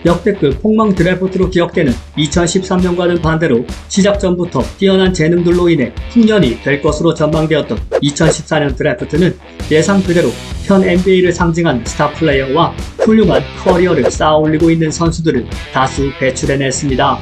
역대급 폭망 드래프트로 기억되는 2013년과는 반대로 시작 전부터 뛰어난 재능들로 인해 풍년이 될 것으로 전망되었던 2014년 드래프트는 예상 그대로 현 NBA를 상징하는 스타 플레이어와 훌륭한 커리어를 쌓아올리고 있는 선수들을 다수 배출해냈습니다.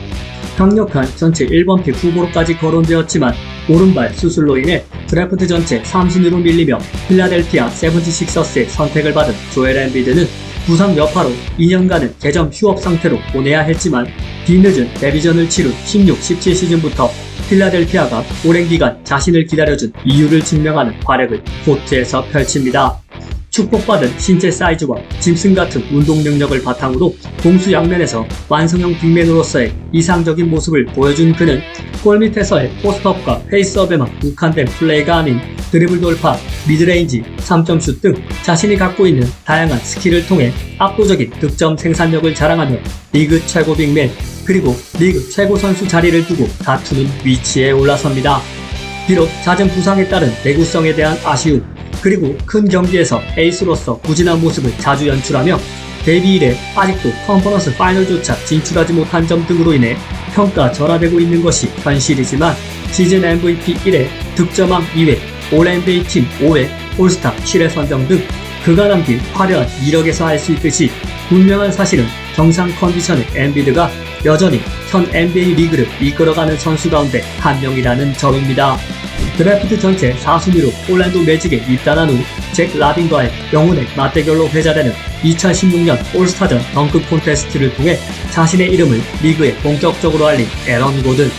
강력한 전체 1번 픽 후보로까지 거론되었지만 오른발 수술로 인해 드래프트 전체 3순위로 밀리며 필라델피아 세븐티식서스의 선택을 받은 조엘 엠비드는 부상 여파로 2년간은 개점 휴업 상태로 보내야 했지만 뒤늦은 데뷔전을 치룬 16-17 시즌부터 필라델피아가 오랜 기간 자신을 기다려준 이유를 증명하는 활약을 코트에서 펼칩니다. 축복받은 신체 사이즈와 짐슨 같은 운동 능력을 바탕으로 공수 양면에서 완성형 빅맨으로서의 이상적인 모습을 보여준 그는 골밑에서의 포스트업과 페이스업에만 국한된 플레이가 아닌 드리블 돌파, 미드레인지, 3점슛 등 자신이 갖고 있는 다양한 스킬을 통해 압도적인 득점 생산력을 자랑하며 리그 최고 빅맨 그리고 리그 최고 선수 자리를 두고 다투는 위치에 올라섭니다. 비록 잦은 부상에 따른 내구성에 대한 아쉬움 그리고 큰 경기에서 에이스로서 부진한 모습을 자주 연출하며 데뷔 이래 아직도 컨퍼런스 파이널조차 진출하지 못한 점 등으로 인해 평가 절하되고 있는 것이 현실이지만 시즌 MVP 1회, 득점왕 2회, 올 NBA 팀 5회, 올스타 7회 선정 등 그가 남긴 화려한 이력에서 알 수 있듯이 분명한 사실은 정상 컨디션의 엠비드가 여전히 현 NBA 리그를 이끌어가는 선수 가운데 한 명이라는 점입니다. 드래프트 전체 4순위로 올랜도 매직에 입단한 후 잭 라빈과의 영혼의 맞대결로 회자되는 2016년 올스타전 덩크 콘테스트를 통해 자신의 이름을 리그에 본격적으로 알린 에런 고든.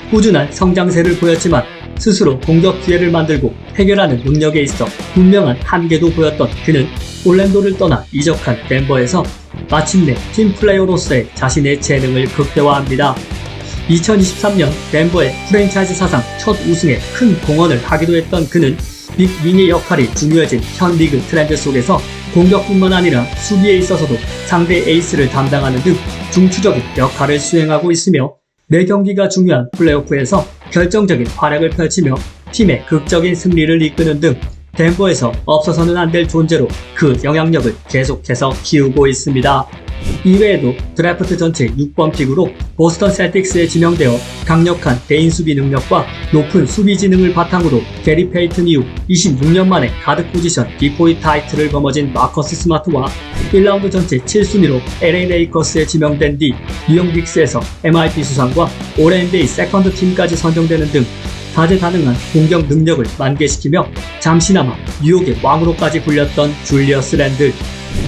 꾸준한 성장세를 보였지만 스스로 공격 기회를 만들고 해결하는 능력에 있어 분명한 한계도 보였던 그는 올랜도를 떠나 이적한 덴버에서 마침내 팀 플레이어로서의 자신의 재능을 극대화합니다. 2023년 덴버의 프랜차이즈 사상 첫 우승에 큰 공헌을 하기도 했던 그는 빅윙의 역할이 중요해진 현 리그 트렌드 속에서 공격뿐만 아니라 수비에 있어서도 상대 에이스를 담당하는 등 중추적인 역할을 수행하고 있으며 매 경기가 중요한 플레이오프에서 결정적인 활약을 펼치며 팀의 극적인 승리를 이끄는 등 덴버에서 없어서는 안 될 존재로 그 영향력을 계속해서 키우고 있습니다. 이외에도 드래프트 전체 6번 픽으로 보스턴 셀틱스에 지명되어 강력한 개인 수비 능력과 높은 수비 지능을 바탕으로 게리 페이튼 이후 26년 만에 가드 포지션 디포이 타이틀을 거머쥔 마커스 스마트와 1라운드 전체 7순위로 LA 레이커스에 지명된 뒤 뉴욕 닉스에서 MIP 수상과 올 NBA 세컨드 팀까지 선정되는 등 다재다능한 공격 능력을 만개시키며 잠시나마 뉴욕의 왕으로까지 불렸던 줄리어스 랜들.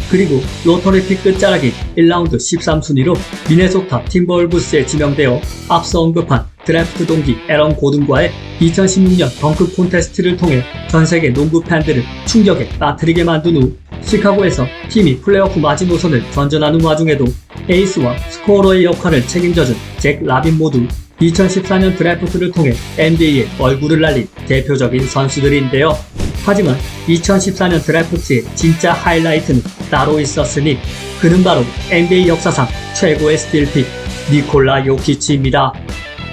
그리고 로터리 픽 끝자락인 1라운드 13순위로 미네소타 팀버울브스에 지명되어 앞서 언급한 드래프트 동기 에런 고든과의 2016년 덩크 콘테스트를 통해 전세계 농구 팬들을 충격에 빠뜨리게 만든 후 시카고에서 팀이 플레이오프 마지노선을 전전하는 와중에도 에이스와 스코어러의 역할을 책임져준 잭 라빈 모두 2014년 드래프트를 통해 NBA에 얼굴을 날린 대표적인 선수들인데요. 하지만 2014년 드래프트의 진짜 하이라이트는 따로 있었으니 그는 바로 NBA 역사상 최고의 스틸픽 니콜라 요키치입니다.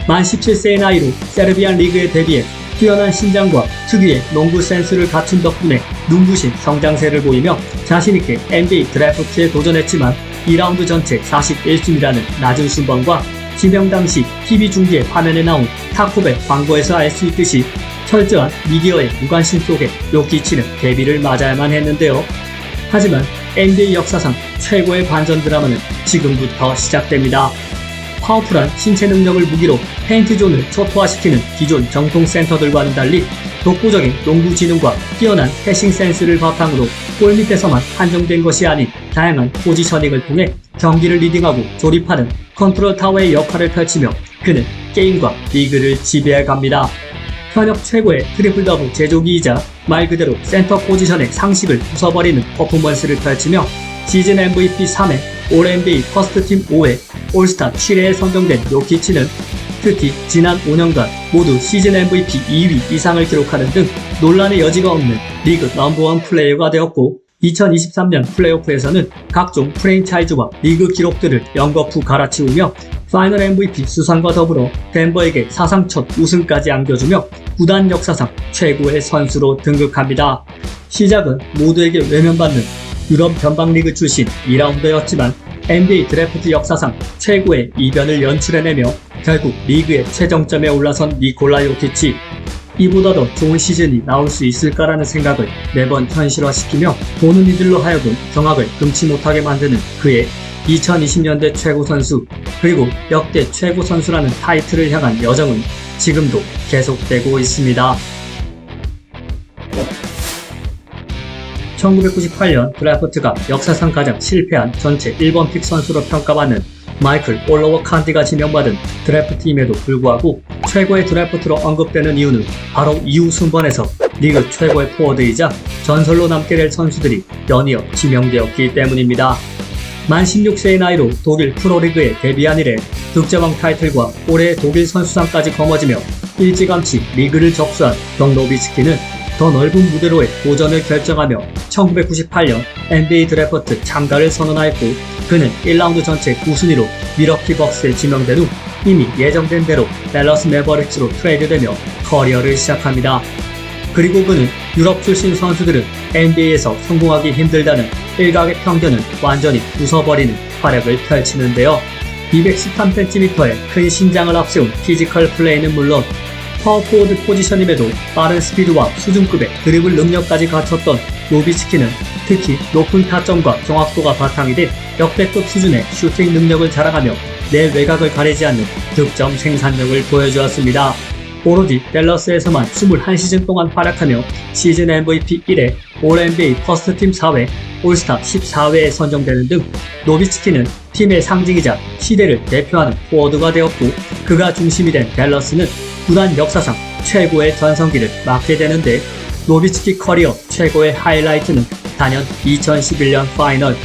만 17세의 나이로 세르비안 리그에 데뷔해 뛰어난 신장과 특유의 농구 센스를 갖춘 덕분에 눈부신 성장세를 보이며 자신있게 NBA 드래프트에 도전했지만 2라운드 전체 41순위라는 낮은 순번과 지명 당시 TV 중계 화면에 나온 타코벨 광고에서 알 수 있듯이 철저한 미디어의 무관심 속에 요키치는 데뷔를 맞아야만 했는데요. 하지만 NBA 역사상 최고의 반전 드라마는 지금부터 시작됩니다. 파워풀한 신체 능력을 무기로 페인트 존을 초토화시키는 기존 정통 센터들과는 달리 독보적인 농구 지능과 뛰어난 패싱 센스를 바탕으로 골밑에서만 한정된 것이 아닌 다양한 포지셔닝을 통해 경기를 리딩하고 조립하는 컨트롤 타워의 역할을 펼치며 그는 게임과 리그를 지배해갑니다. 현역 최고의 트리플 더블 제조기이자 말 그대로 센터 포지션의 상식을 부숴버리는 퍼포먼스를 펼치며 시즌 MVP 3회, 올 NBA 퍼스트팀 5회, 올스타 7회에 선정된 요키치는 특히 지난 5년간 모두 시즌 MVP 2위 이상을 기록하는 등 논란의 여지가 없는 리그 넘버원 플레이어가 되었고 2023년 플레이오프에서는 각종 프랜차이즈와 리그 기록들을 연거푸 갈아치우며 파이널 MVP 수상과 더불어 덴버에게 사상 첫 우승까지 안겨주며 구단 역사상 최고의 선수로 등극합니다. 시작은 모두에게 외면받는 유럽 변방리그 출신 2라운더였지만 NBA 드래프트 역사상 최고의 이변을 연출해내며 결국 리그의 최정점에 올라선 니콜라 요키치. 이보다 더 좋은 시즌이 나올 수 있을까라는 생각을 매번 현실화시키며 보는 이들로 하여금 경악을 금치 못하게 만드는 그의 2020년대 최고 선수 그리고 역대 최고 선수라는 타이틀을 향한 여정은 지금도 계속되고 있습니다. 1998년 드래프트가 역사상 가장 실패한 전체 1번 픽 선수로 평가받는 마이클 올러워 칸디가 지명받은 드래프트임에도 불구하고 최고의 드래프트로 언급되는 이유는 바로 이후 순번에서 리그 최고의 포워드이자 전설로 남게 될 선수들이 연이어 지명되었기 때문입니다. 만 16세의 나이로 독일 프로리그에 데뷔한 이래 득점왕 타이틀과 올해의 독일 선수상까지 거머쥐며 일찌감치 리그를 접수한 덩 노비츠키는 더 넓은 무대로의 도전을 결정하며 1998년 NBA 드래프트 참가를 선언하였고 그는 1라운드 전체 9순위로 밀워키 벅스에 지명된 후 이미 예정된 대로 댈러스 매버릭스로 트레이드되며 커리어를 시작합니다. 그리고 그는 유럽 출신 선수들은 NBA에서 성공하기 힘들다는 일각의 편견을 완전히 부숴버리는 활약을 펼치는데요. 213cm의 큰 신장을 앞세운 피지컬 플레이는 물론 파워포워드 포지션임에도 빠른 스피드와 수준급의 드리블 능력까지 갖췄던 노비츠키는 특히 높은 타점과 정확도가 바탕이 된 역대급 수준의 슈팅 능력을 자랑하며 내 외곽을 가리지 않는 득점 생산력을 보여주었습니다. 오로지 댈러스에서만 21시즌 동안 활약하며 시즌 MVP 1회, 올 NBA 퍼스트팀 4회, 올스타 14회에 선정되는 등 노비츠키는 팀의 상징이자 시대를 대표하는 포워드가 되었고 그가 중심이 된 댈러스는 구단 역사상 최고의 전성기를 맞게 되는데 노비츠키 커리어 최고의 하이라이트는 단연 2011년 파이널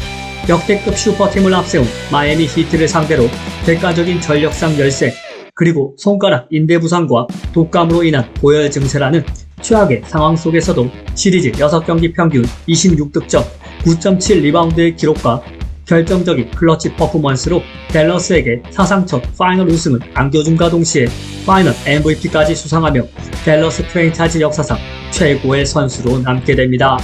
역대급 슈퍼팀을 앞세운 마이애미 히트를 상대로 객관적인 전력상 열세 그리고 손가락 인대 부상과 독감으로 인한 고열 증세라는 최악의 상황 속에서도 시리즈 6경기 평균 26득점 9.7 리바운드의 기록과 결정적인 클러치 퍼포먼스로 댈러스에게 사상 첫 파이널 우승을 안겨줌과 동시에 파이널 MVP까지 수상하며 댈러스 프랜차이즈 역사상 최고의 선수로 남게 됩니다.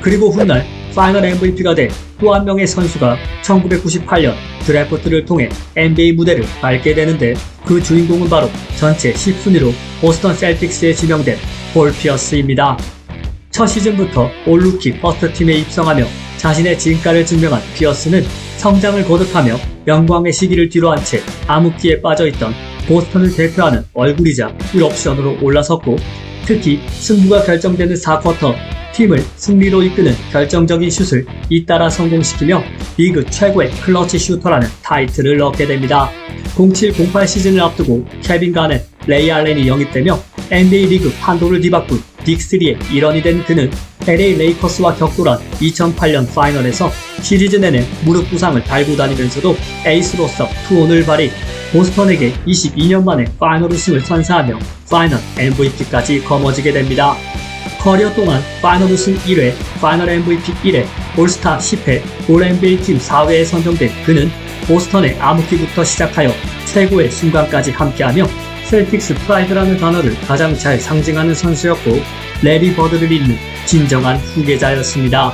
그리고 훗날 파이널 MVP가 된 또 한 명의 선수가 1998년 드래프트를 통해 NBA 무대를 밟게 되는데 그 주인공은 바로 전체 10순위로 보스턴 셀틱스에 지명된 폴 피어스입니다. 첫 시즌부터 올 루키 퍼스트팀에 입성하며 자신의 진가를 증명한 피어스는 성장을 거듭하며 영광의 시기를 뒤로한 채 암흑기에 빠져있던 보스턴을 대표하는 얼굴이자 1옵션으로 올라섰고 특히 승부가 결정되는 4쿼터 팀을 승리로 이끄는 결정적인 슛을 잇따라 성공시키며 리그 최고의 클러치 슈터라는 타이틀을 얻게 됩니다. 07-08 시즌을 앞두고 케빈 가넷, 레이 알렌이 영입되며 NBA 리그 판도를 뒤바꾼 빅3의 일원이 된 그는 LA 레이커스와 격돌한 2008년 파이널에서 시리즈 내내 무릎 부상을 달고 다니면서도 에이스로서 투혼을 발휘 보스턴에게 22년 만에 파이널 우승을 선사하며 파이널 MVP까지 거머쥐게 됩니다. 커리어 동안 파이널 우승 1회, 파이널 MVP 1회, 올스타 10회, 올 NBA 팀 4회에 선정된 그는 보스턴의 암흑기부터 시작하여 최고의 순간까지 함께하며 셀틱스 프라이드라는 단어를 가장 잘 상징하는 선수였고 레리 버드를 잇는 진정한 후계자였습니다.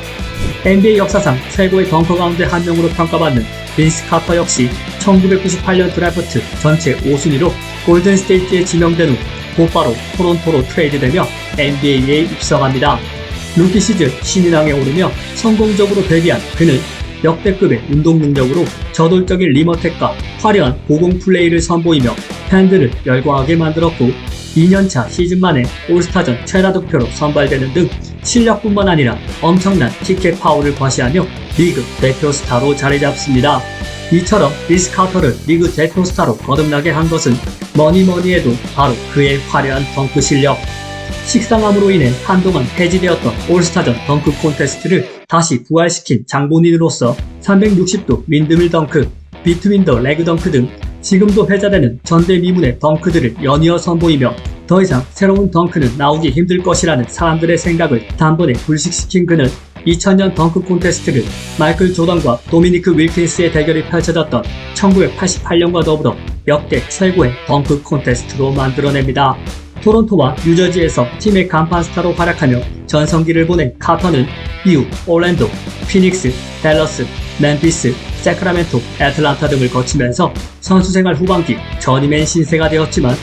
NBA 역사상 최고의 덩커 가운데 한 명으로 평가받는 빈스 카터 역시 1998년 드래프트 전체 5순위로 골든 스테이트에 지명된 후 곧바로 토론토로 트레이드되며 NBA에 입성합니다. 루키 시즌 신인왕에 오르며 성공적으로 데뷔한 그는 역대급의 운동 능력으로 저돌적인 리머텍과 화려한 고공 플레이를 선보이며 팬들을 열광하게 만들었고 2년차 시즌 만에 올스타전 최다 득표로 선발되는 등 실력뿐만 아니라 엄청난 티켓 파워를 과시하며 리그 대표 스타로 자리잡습니다. 이처럼 빈스 카터를 리그 대표 스타로 거듭나게 한 것은 뭐니뭐니해도 바로 그의 화려한 덩크 실력. 식상함으로 인해 한동안 폐지되었던 올스타전 덩크 콘테스트를 다시 부활시킨 장본인으로서 360도 윈드밀 덩크, 비트윈 더 레그 덩크 등 지금도 회자되는 전대미문의 덩크들을 연이어 선보이며 더 이상 새로운 덩크는 나오기 힘들 것이라는 사람들의 생각을 단번에 불식시킨 그는 2000년 덩크 콘테스트를 마이클 조던과 도미니크 윌킨스의 대결이 펼쳐졌던 1988년과 더불어 역대 최고의 덩크 콘테스트로 만들어냅니다. 토론토와 뉴저지에서 팀의 간판 스타로 활약하며 전성기를 보낸 카터는 이후 올랜도, 피닉스, 댈러스, 멤피스, 세크라멘토, 애틀란타 등을 거치면서 선수생활 후반기 전임의 신세가 되었지만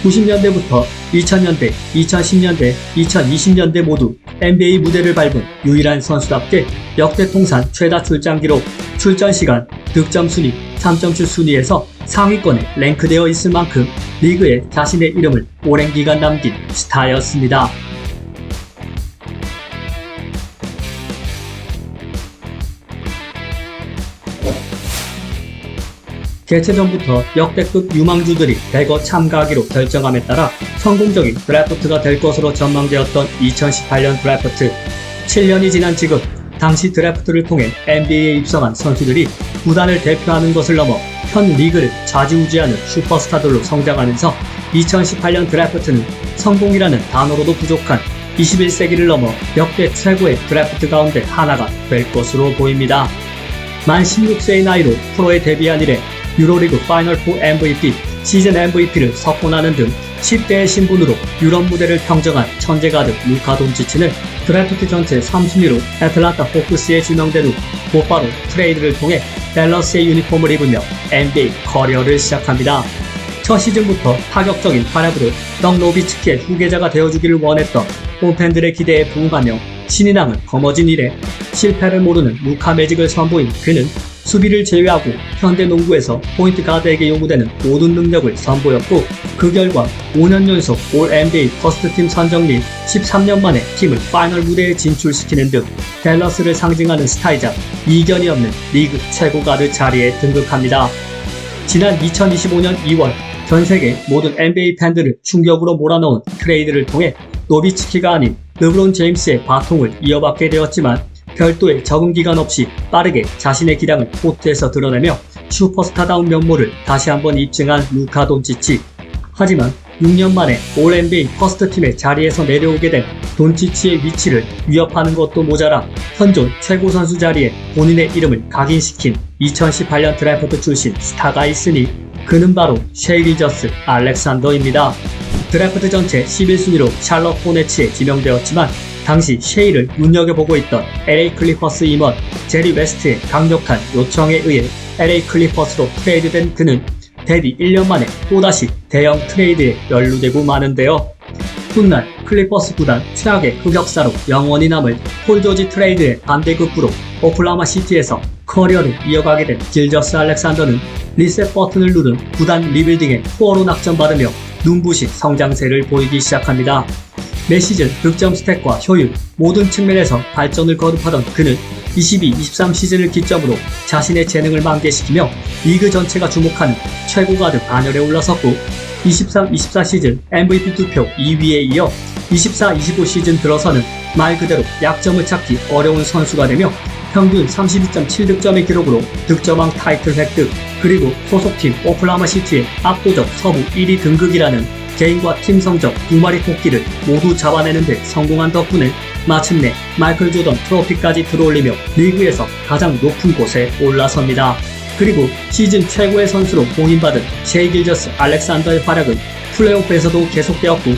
90년대부터 2000년대, 2010년대, 2020년대 모두 NBA 무대를 밟은 유일한 선수답게 역대 통산 최다 출장 기록, 출전 시간, 득점 순위, 3점슛 순위에서 상위권에 랭크되어 있을 만큼 리그에 자신의 이름을 오랜 기간 남긴 스타였습니다. 개최 전부터 역대급 유망주들이 대거 참가하기로 결정함에 따라 성공적인 드래프트가 될 것으로 전망되었던 2018년 드래프트. 7년이 지난 지금 당시 드래프트를 통해 NBA에 입성한 선수들이 구단을 대표하는 것을 넘어 현 리그를 좌지우지하는 슈퍼스타들로 성장하면서 2018년 드래프트는 성공이라는 단어로도 부족한 21세기를 넘어 역대 최고의 드래프트 가운데 하나가 될 것으로 보입니다. 만 16세의 나이로 프로에 데뷔한 이래 유로리그 파이널 4 MVP, 시즌 MVP를 석권하는 등 10대의 신분으로 유럽 무대를 평정한 천재 가드 루카 돈치치는 드래프트 전체 3순위로 애틀란타 호크스에 지명된 후 곧바로 트레이드를 통해 댈러스의 유니폼을 입으며 NBA 커리어를 시작합니다. 첫 시즌부터 파격적인 활약으로 덩 노비츠키의 후계자가 되어주기를 원했던 홈팬들의 기대에 부응하며 신인왕을 거머쥔 이래 실패를 모르는 루카 매직을 선보인 그는 수비를 제외하고 현대 농구에서 포인트 가드에게 요구되는 모든 능력을 선보였고 그 결과 5년 연속 올 NBA 퍼스트팀 선정 및 13년 만에 팀을 파이널 무대에 진출시키는 등 댈러스를 상징하는 스타이자 이견이 없는 리그 최고 가드 자리에 등극합니다. 지난 2025년 2월 전세계 모든 NBA 팬들을 충격으로 몰아넣은 트레이드를 통해 노비츠키가 아닌 르브론 제임스의 바통을 이어받게 되었지만 별도의 적응 기간 없이 빠르게 자신의 기량을 코트에서 드러내며 슈퍼스타다운 면모를 다시 한번 입증한 루카 돈치치. 하지만 6년 만에 올 NBA 퍼스트팀의 자리에서 내려오게 된 돈치치의 위치를 위협하는 것도 모자라 현존 최고 선수 자리에 본인의 이름을 각인시킨 2018년 드래프트 출신 스타가 있으니 그는 바로 셰이 길저스 알렉산더입니다. 드래프트 전체 11순위로 샬럿 호네츠에 지명되었지만 당시 셰이를 눈여겨보고 있던 LA 클리퍼스 임원 제리 웨스트의 강력한 요청에 의해 LA 클리퍼스로 트레이드된 그는 데뷔 1년 만에 또다시 대형 트레이드에 연루되고 마는데요. 훗날 클리퍼스 구단 최악의 흑역사로 영원히 남을 폴 조지 트레이드의 반대급부로 오클라호마 시티에서 커리어를 이어가게 된 길저스 알렉산더는 리셋 버튼을 누른 구단 리빌딩에 투어로 낙점받으며 눈부신 성장세를 보이기 시작합니다. 매 시즌 득점 스탯과 효율 모든 측면에서 발전을 거듭하던 그는 22-23 시즌을 기점으로 자신의 재능을 만개시키며 리그 전체가 주목하는 최고 가드 반열에 올라섰고 23-24 시즌 MVP 투표 2위에 이어 24-25 시즌 들어서는 말 그대로 약점을 찾기 어려운 선수가 되며 평균 32.7득점의 기록으로 득점왕 타이틀 획득, 그리고 소속팀 오클라호마 시티의 압도적 서부 1위 등극이라는 개인과 팀 성적 두 마리 토끼를 모두 잡아내는 데 성공한 덕분에 마침내 마이클 조던 트로피까지 들어올리며 리그에서 가장 높은 곳에 올라섭니다. 그리고 시즌 최고의 선수로 공인받은 셰이 길저스 알렉산더의 활약은 플레이오프에서도 계속되었고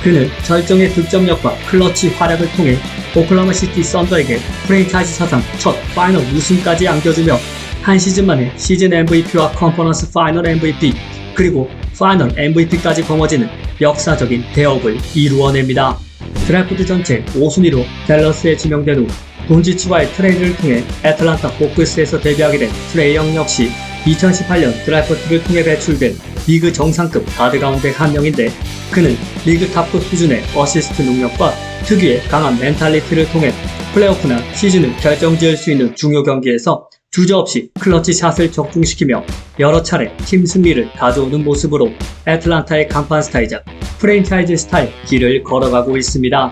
그는 절정의 득점력과 클러치 활약을 통해 오클라호마 시티 썬더에게 프랜차이즈 사상 첫 파이널 우승까지 안겨주며 한 시즌 만에 시즌 MVP와 컨퍼런스 파이널 MVP 그리고 파이널 MVP까지 거머쥐는 역사적인 대업을 이루어냅니다. 드래프트 전체 5순위로 댈러스에 지명된 후 돈치치와의 트레이드를 통해 애틀란타 호크스에서 데뷔하게 된 트레이 영 역시 2018년 드래프트를 통해 배출된 리그 정상급 가드 가운데 한 명인데 그는 리그 탑급 수준의 어시스트 능력과 특유의 강한 멘탈리티를 통해 플레이오프나 시즌을 결정지을 수 있는 중요 경기에서 주저없이 클러치 샷을 적중시키며 여러 차례 팀 승리를 가져오는 모습으로 애틀란타의 간판 스타이자 프랜차이즈 스타의 길을 걸어가고 있습니다.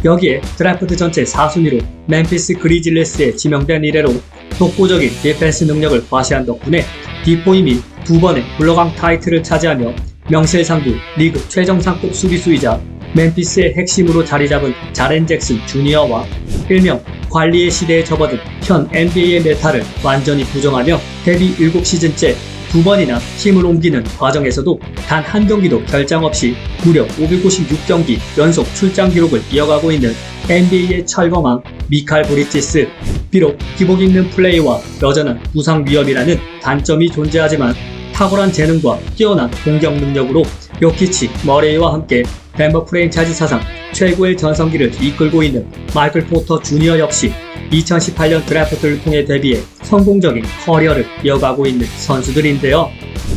여기에 드래프트 전체 4순위로 멤피스 그리즐리스에 지명된 이래로 독보적인 디펜스 능력을 과시한 덕분에 디포임이 2번의 블록왕 타이틀을 차지하며 명실상부 리그 최정상급 수비수이자 멤피스의 핵심으로 자리잡은 자렌 잭슨 주니어와 일명 관리의 시대에 접어든 현 NBA의 메타를 완전히 부정하며 데뷔 7시즌째 2번이나 팀을 옮기는 과정에서도 단 한 경기도 결장 없이 무려 556경기 연속 출장 기록을 이어가고 있는 NBA의 철거망 미칼 브리지스. 비록 기복 있는 플레이와 여전한 부상 위험이라는 단점이 존재하지만 탁월한 재능과 뛰어난 공격 능력으로 요키치, 머레이와 함께 덴버 프랜차이즈 사상 최고의 전성기를 이끌고 있는 마이클 포터 주니어 역시 2018년 드래프트를 통해 데뷔해 성공적인 커리어를 이어가고 있는 선수들인데요.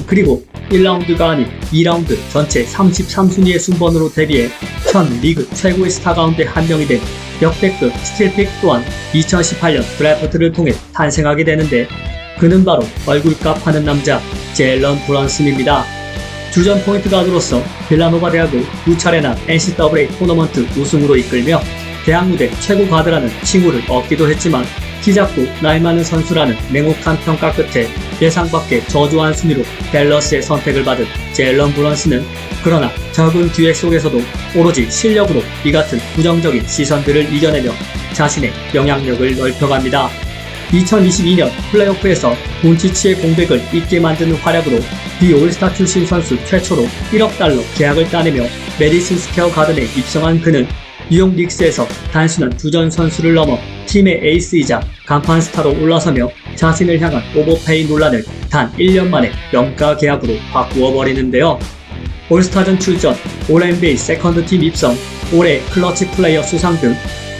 그리고 1라운드가 아닌 2라운드 전체 33순위의 순번으로 데뷔해 현 리그 최고의 스타 가운데 한 명이 된 역대급 스틸픽 또한 2018년 드래프트를 통해 탄생하게 되는데 그는 바로 얼굴값 하는 남자 젤런 브런슨입니다. 주전 포인트 가드로서 빌라노바 대학을 2차례나 NCAA 토너먼트 우승으로 이끌며 대학 무대 최고 가드라는 칭호를 얻기도 했지만 키 작고 나이 많은 선수라는 냉혹한 평가 끝에 예상 밖의 저조한 순위로 댈러스의 선택을 받은 젤런 브런슨은 그러나 적은 기획 속에서도 오로지 실력으로 이 같은 부정적인 시선들을 이겨내며 자신의 영향력을 넓혀갑니다. 2022년 플레이오프에서 돈치치의 공백을 잊게 만드는 활약으로 비올스타 출신 선수 최초로 1억 달러 계약을 따내며 메디슨 스퀘어 가든에 입성한 그는 뉴욕 닉스에서 단순한 주전 선수를 넘어 팀의 에이스이자 간판 스타로 올라서며 자신을 향한 오버페이 논란을 단 1년 만에 명가 계약으로 바꾸어 버리는데요. 올스타전 출전, 올 NBA 세컨드 팀 입성, 올해 클러치 플레이어 수상 등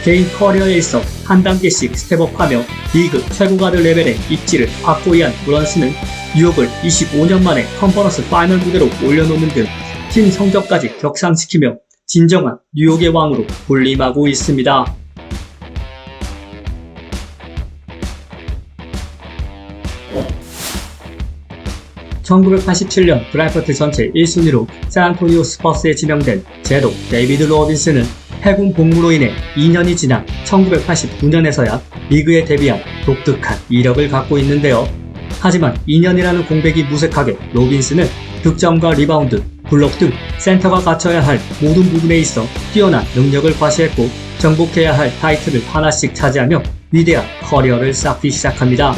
개인 커리어에 있어 한 단계씩 스텝업하며 리그 최고 가드 레벨의 입지를 확고히 한 브런슨은 뉴욕을 25년 만에 컨퍼런스 파이널 무대로 올려놓는 등 팀 성적까지 격상시키며 진정한 뉴욕의 왕으로 군림하고 있습니다. (1987년) 드래프트 전체 1순위로 샌안토니오 스퍼스에 지명된 제도 데이비드 로빈슨은 해군 복무로 인해 2년이 지난 1989년에서야 리그에 데뷔한 독특한 이력을 갖고 있는데요. 하지만 2년이라는 공백이 무색하게 로빈슨은 득점과 리바운드, 블록 등 센터가 갖춰야 할 모든 부분에 있어 뛰어난 능력을 과시했고 정복해야 할 타이틀을 하나씩 차지하며 위대한 커리어를 쌓기 시작합니다.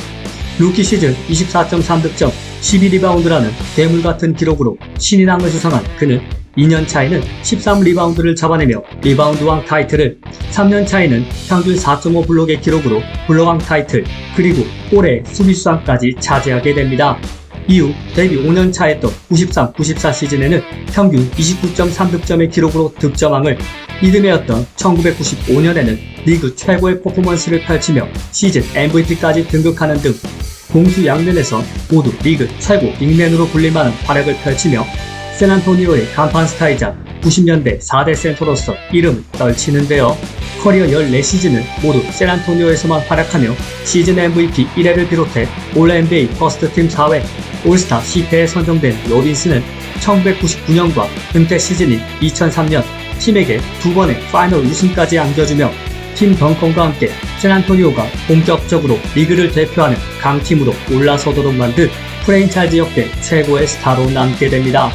루키 시즌 24.3득점, 12리바운드라는 괴물같은 기록으로 신인왕을 수상한 그는 2년 차에는 13리바운드를 잡아내며 리바운드왕 타이틀을, 3년 차에는 평균 4.5 블록의 기록으로 블록왕 타이틀, 그리고 올해 수비수왕까지 차지하게 됩니다. 이후 데뷔 5년 차였던 93-94 시즌에는 평균 29.3득점의 기록으로 득점왕을, 이듬해였던 1995년에는 리그 최고의 퍼포먼스를 펼치며 시즌 MVP까지 등극하는 등 공수 양면에서 모두 리그 최고 빅맨으로 불릴만한 활약을 펼치며 샌안토니오의 간판 스타이자 90년대 4대 센터로서 이름을 떨치는데요. 커리어 14시즌을 모두 샌안토니오에서만 활약하며 시즌 MVP 1회를 비롯해 올 NBA 퍼스트팀 4회, 올스타 10회에 선정된 로빈슨은 1999년과 은퇴 시즌인 2003년 팀에게 2번의 파이널 우승까지 안겨주며 팀 덩컨과 함께 샌안토니오가 본격적으로 리그를 대표하는 강팀으로 올라서도록 만든 프랜차이즈 역대 최고의 스타로 남게 됩니다.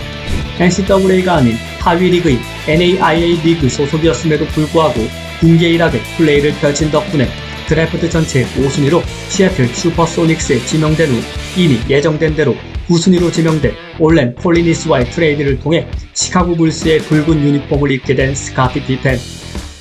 NCAA가 아닌 하위 리그인 NAIA 리그 소속이었음에도 불구하고 군계일하게 플레이를 펼친 덕분에 드래프트 전체 5순위로 시애틀 슈퍼소닉스에 지명된 후 이미 예정된 대로 9순위로 지명된 올랜 폴리니스와의 트레이드를 통해 시카고 불스의 붉은 유니폼을 입게 된 스카티 피펜.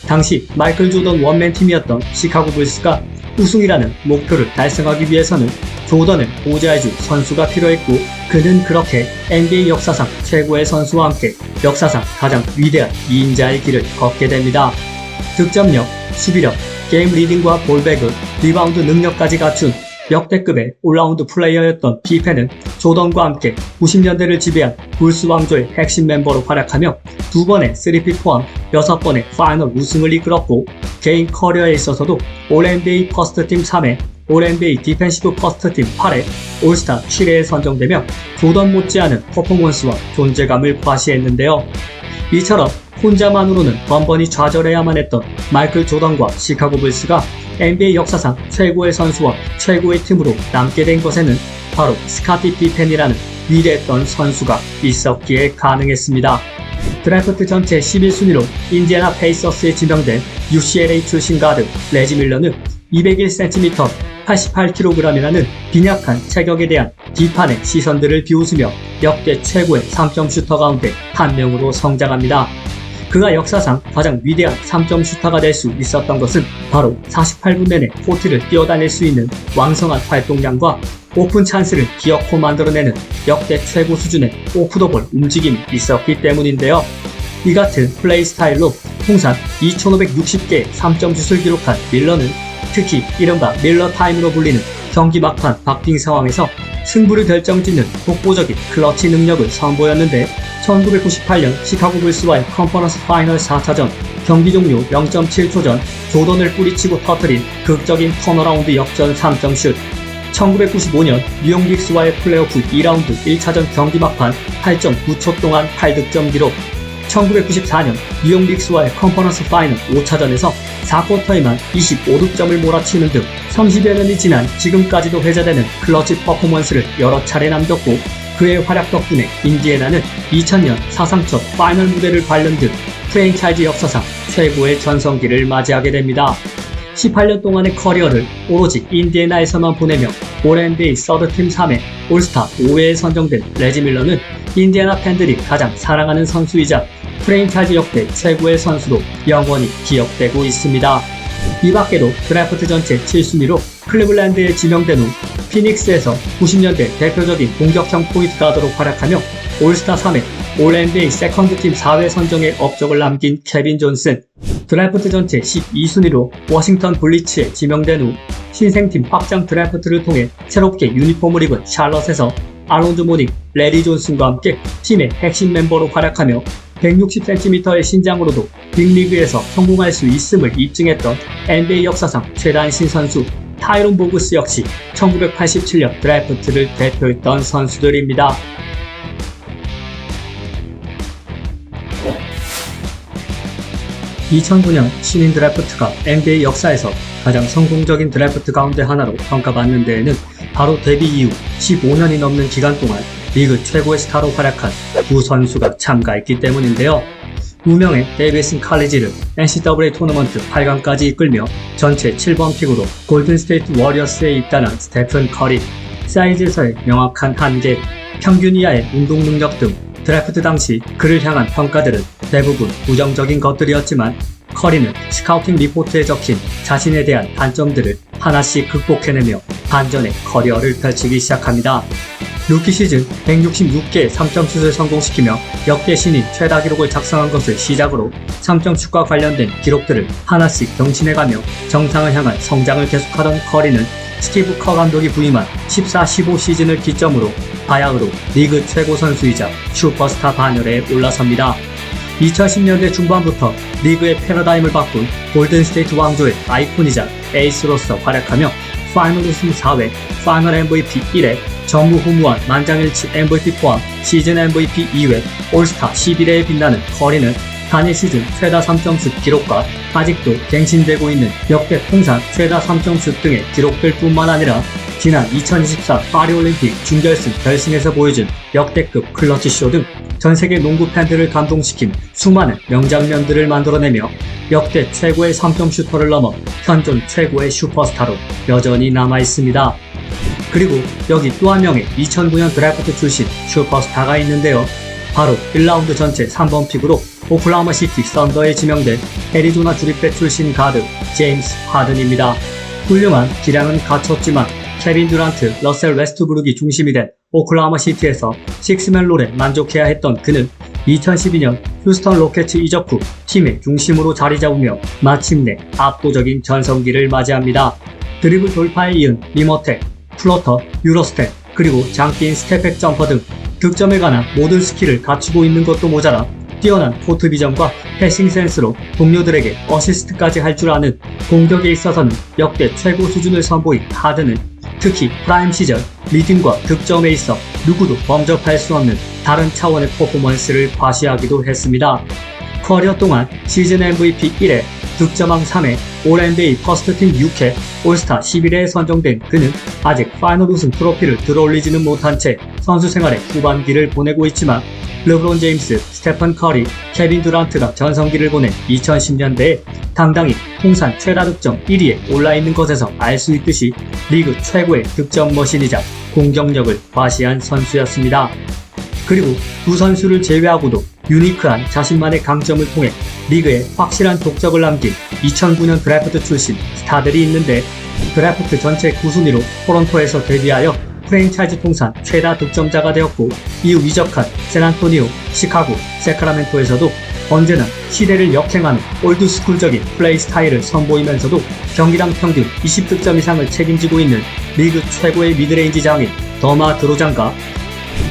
당시 마이클 조던 원맨 팀이었던 시카고 불스가 우승이라는 목표를 달성하기 위해서는 조던을 보좌해줄 선수가 필요했고 그는 그렇게 NBA 역사상 최고의 선수와 함께 역사상 가장 위대한 2인자의 길을 걷게 됩니다. 득점력, 수비력, 게임 리딩과 볼배그, 리바운드 능력까지 갖춘 역대급의 올라운드 플레이어였던 피펜은 조던과 함께 90년대를 지배한 불스 왕조의 핵심 멤버로 활약하며 2번의 3핏 포함 6번의 파이널 우승을 이끌었고 개인 커리어에 있어서도 올 NBA 퍼스트팀 3회, 올 NBA 디펜시브 퍼스트팀 8회, 올스타 7회에 선정되며 조던 못지않은 퍼포먼스와 존재감을 과시했는데요. 이처럼 혼자만으로는 번번이 좌절해야만 했던 마이클 조던과 시카고 불스가 NBA 역사상 최고의 선수와 최고의 팀으로 남게 된 것에는 바로 스카티 피펜이라는 위대했던 선수가 있었기에 가능했습니다. 드래프트 전체 11순위로 인디애나 페이서스에 지명된 UCLA 출신 가드 레지 밀러는 201cm, 88kg이라는 빈약한 체격에 대한 비판의 시선들을 비웃으며 역대 최고의 3점 슈터 가운데 한 명으로 성장합니다. 그가 역사상 가장 위대한 3점 슈터가 될 수 있었던 것은 바로 48분 내내 코트를 뛰어다닐 수 있는 왕성한 활동량과 오픈 찬스를 기어코 만들어내는 역대 최고 수준의 오프더볼 움직임이 있었기 때문인데요. 이 같은 플레이 스타일로 통산 2560개의 3점 슛을 기록한 밀러는 특히 이른바 밀러 타임으로 불리는 경기 막판 박빙 상황에서 승부를 결정짓는 독보적인 클러치 능력을 선보였는데 1998년 시카고 불스와의 컨퍼런스 파이널 4차전 경기 종료 0.7초 전 조던을 뿌리치고 터뜨린 극적인 턴어라운드 역전 3점 슛, 1995년 뉴욕 닉스와의 플레이오프 2라운드 1차전 경기 막판 8.9초 동안 8득점 기록, 1994년 뉴욕 닉스와의 컨퍼런스 파이널 5차전에서 4쿼터에만 25득점을 몰아치는 등 30여 년이 지난 지금까지도 회자되는 클러치 퍼포먼스를 여러 차례 남겼고, 그의 활약 덕분에 인디애나는 2000년 사상 첫 파이널 무대를 밟는 등 프랜차이즈 역사상 최고의 전성기를 맞이하게 됩니다. 18년 동안의 커리어를 오로지 인디애나에서만 보내며 올 NBA 서드팀 3회, 올스타 5회에 선정된 레지 밀러는 인디애나 팬들이 가장 사랑하는 선수이자 프랜차이즈 역대 최고의 선수로 영원히 기억되고 있습니다. 이 밖에도 드래프트 전체 7순위로 클리블랜드에 지명된 후 피닉스에서 90년대 대표적인 공격형 포인트 가드로 활약하며 올스타 3회, 올 NBA 세컨드팀 4회 선정에 업적을 남긴 케빈 존슨, 드래프트 전체 12순위로 워싱턴 블리츠에 지명된 후 신생팀 확장 드래프트를 통해 새롭게 유니폼을 입은 샬럿에서 알론조 모닝, 레리 존슨과 함께 팀의 핵심 멤버로 활약하며 160cm의 신장으로도 빅리그에서 성공할 수 있음을 입증했던 NBA 역사상 최단신 선수 타이론 보그스 역시 1987년 드래프트를 대표했던 선수들입니다. 2009년 신인 드래프트가 NBA 역사에서 가장 성공적인 드래프트 가운데 하나로 평가받는 데에는 바로 데뷔 이후 15년이 넘는 기간 동안 리그 최고의 스타로 활약한 두 선수가 참가했기 때문인데요. 무명의 데이비슨 칼리지를 NCAA 토너먼트 8강까지 이끌며 전체 7번 픽으로 골든 스테이트 워리어스에 입단한 스테픈 커리, 사이즈에서의 명확한 한계, 평균 이하의 운동 능력 등 드래프트 당시 그를 향한 평가들은 대부분 부정적인 것들이었지만 커리는 스카우팅 리포트에 적힌 자신에 대한 단점들을 하나씩 극복해내며 반전의 커리어를 펼치기 시작합니다. 루키 시즌 166개의 3점슛을 성공시키며 역대 신인 최다 기록을 작성한 것을 시작으로 3점슛과 관련된 기록들을 하나씩 경신해가며 정상을 향한 성장을 계속하던 커리는 스티브 커 감독이 부임한 14-15 시즌을 기점으로 바야흐로 리그 최고 선수이자 슈퍼스타 반열에 올라섭니다. 2010년대 중반부터 리그의 패러다임을 바꾼 골든스테이트 왕조의 아이콘이자 에이스로서 활약하며 파이널 우승 4회, 파이널 MVP 1회, 전무후무한 만장일치 MVP 포함 시즌 MVP 2회, 올스타 11회에 빛나는 커리는 단일 시즌 최다 3점슛 기록과 아직도 갱신되고 있는 역대 통산 최다 3점슛 등의 기록들 뿐만 아니라 지난 2024 파리올림픽 준결승 결승에서 보여준 역대급 클러치쇼 등 전세계 농구 팬들을 감동시킨 수많은 명장면들을 만들어내며 역대 최고의 3점 슈터를 넘어 현존 최고의 슈퍼스타로 여전히 남아있습니다. 그리고 여기 또 한 명의 2009년 드래프트 출신 슈퍼스타가 있는데요. 바로 1라운드 전체 3번 픽으로 오클라호마 시티 썬더에 지명된 애리조나 주립대 출신 가드 제임스 하든입니다. 훌륭한 기량은 갖췄지만 케빈 듀란트, 러셀 웨스트브룩이 중심이 된 오클라호마 시티에서 식스맨 롤에 만족해야 했던 그는 2012년 휴스턴 로켓츠 이적 후 팀의 중심으로 자리 잡으며 마침내 압도적인 전성기를 맞이합니다. 드리블 돌파에 이은 리머텍, 플러터, 유로스텝, 그리고 장기인 스텝백 점퍼 등 득점에 관한 모든 스킬을 갖추고 있는 것도 모자라 뛰어난 코트 비전과 패싱 센스로 동료들에게 어시스트까지 할 줄 아는 공격에 있어서는 역대 최고 수준을 선보인 하든은 특히 프라임 시절 리딩과 득점에 있어 누구도 범접할 수 없는 다른 차원의 퍼포먼스를 과시하기도 했습니다. 커리어 동안 시즌 MVP 1회, 득점왕 3회, 올 NBA 퍼스트팀 6회, 올스타 11회에 선정된 그는 아직 파이널 우승 트로피를 들어올리지는 못한 채 선수 생활의 후반기를 보내고 있지만 르브론 제임스, 스테픈 커리, 케빈 듀란트가 전성기를 보낸 2010년대에 당당히 통산 최다 득점 1위에 올라있는 것에서 알 수 있듯이 리그 최고의 득점 머신이자 공격력을 과시한 선수였습니다. 그리고 두 선수를 제외하고도 유니크한 자신만의 강점을 통해 리그에 확실한 독적을 남긴 2009년 드래프트 출신 스타들이 있는데, 드래프트 전체 9순위로 토론토에서 데뷔하여 프랜차이즈 통산 최다 득점자가 되었고, 이후 이적한 샌안토니오, 시카고, 세크라멘토에서도 언제나 시대를 역행하는 올드스쿨적인 플레이 스타일을 선보이면서도 경기당 평균 20득점 이상을 책임지고 있는 리그 최고의 미드레인지 장인 더마 드로잔과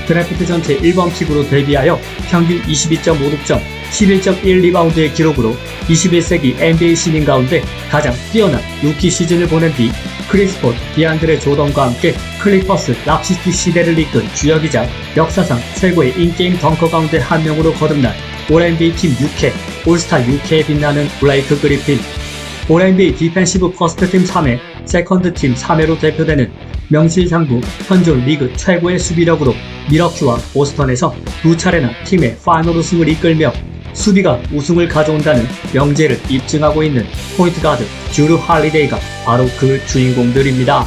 드래프트 전체 1번 픽으로 데뷔하여 평균 22.5득점, 11.1리바운드의 기록으로 21세기 NBA 신인 가운데 가장 뛰어난 루키 시즌을 보낸 뒤 크리스 폴, 디안드레 조던과 함께 클리퍼스 랍시티 시대를 이끈 주역이자 역사상 최고의 인게임 덩커 가운데 한 명으로 거듭난 올 NBA 팀 6회, 올스타 6회에 빛나는 블레이크 그리핀, 올 NBA 디펜시브 퍼스트 팀 3회, 세컨드 팀 3회로 대표되는 명실상부 현존 리그 최고의 수비력으로 미러키와 보스턴에서 두 차례나 팀의 파이널 우승을 이끌며 수비가 우승을 가져온다는 명제를 입증하고 있는 포인트 가드 주루 할리데이가 바로 그 주인공들입니다.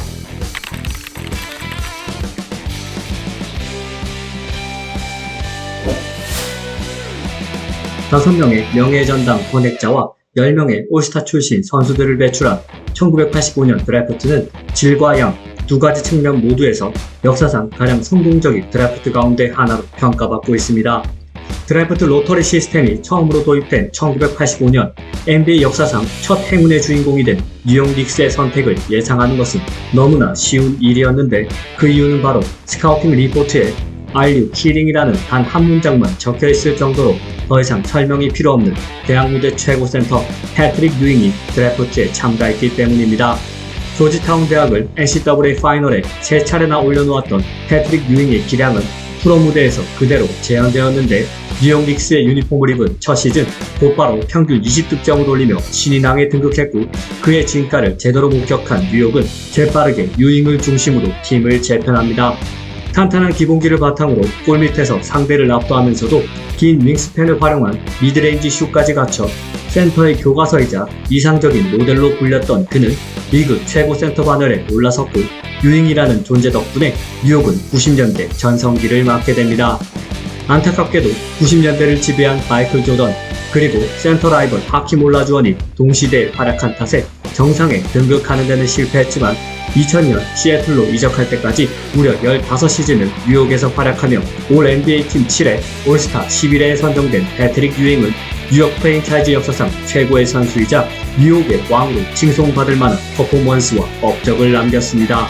다섯 명의 명예전당 권액자와 10명의 올스타 출신 선수들을 배출한 1985년 드래프트는 질과 양 두 가지 측면 모두에서 역사상 가장 성공적인 드래프트 가운데 하나로 평가받고 있습니다. 드래프트 로터리 시스템이 처음으로 도입된 1985년 NBA 역사상 첫 행운의 주인공이 된 뉴욕 닉스의 선택을 예상하는 것은 너무나 쉬운 일이었는데, 그 이유는 바로 스카우팅 리포트에 Are you kidding이라는 단 한 문장만 적혀있을 정도로 더 이상 설명이 필요 없는 대학 무대 최고 센터 패트릭 유잉이 드래프트에 참가했기 때문입니다. 조지타운 대학을 NCAA 파이널에 3차례나 올려놓았던 패트릭 유잉의 기량은 프로 무대에서 그대로 재현되었는데, 뉴욕 닉스의 유니폼을 입은 첫 시즌 곧바로 평균 20득점을 올리며 신인왕에 등극했고, 그의 진가를 제대로 목격한 뉴욕은 재빠르게 유잉을 중심으로 팀을 재편합니다. 탄탄한 기본기를 바탕으로 골밑에서 상대를 압도하면서도 긴 윙스팬을 활용한 미드레인지 슛까지 갖춰 센터의 교과서이자 이상적인 모델로 불렸던 그는 리그 최고 센터 반열에 올라섰고, 유잉이라는 존재 덕분에 뉴욕은 90년대 전성기를 맞게 됩니다. 안타깝게도 90년대를 지배한 마이클 조던, 그리고 센터 라이벌 하킴 올라주원이 동시대에 활약한 탓에 정상에 등극하는 데는 실패했지만, 2000년 시애틀로 이적할 때까지 무려 15시즌을 뉴욕에서 활약하며 올 NBA 팀 7회, 올스타 11회에 선정된 패트릭 유잉은 뉴욕 프랜차이즈 역사상 최고의 선수이자 뉴욕의 왕으로 칭송받을 만한 퍼포먼스와 업적을 남겼습니다.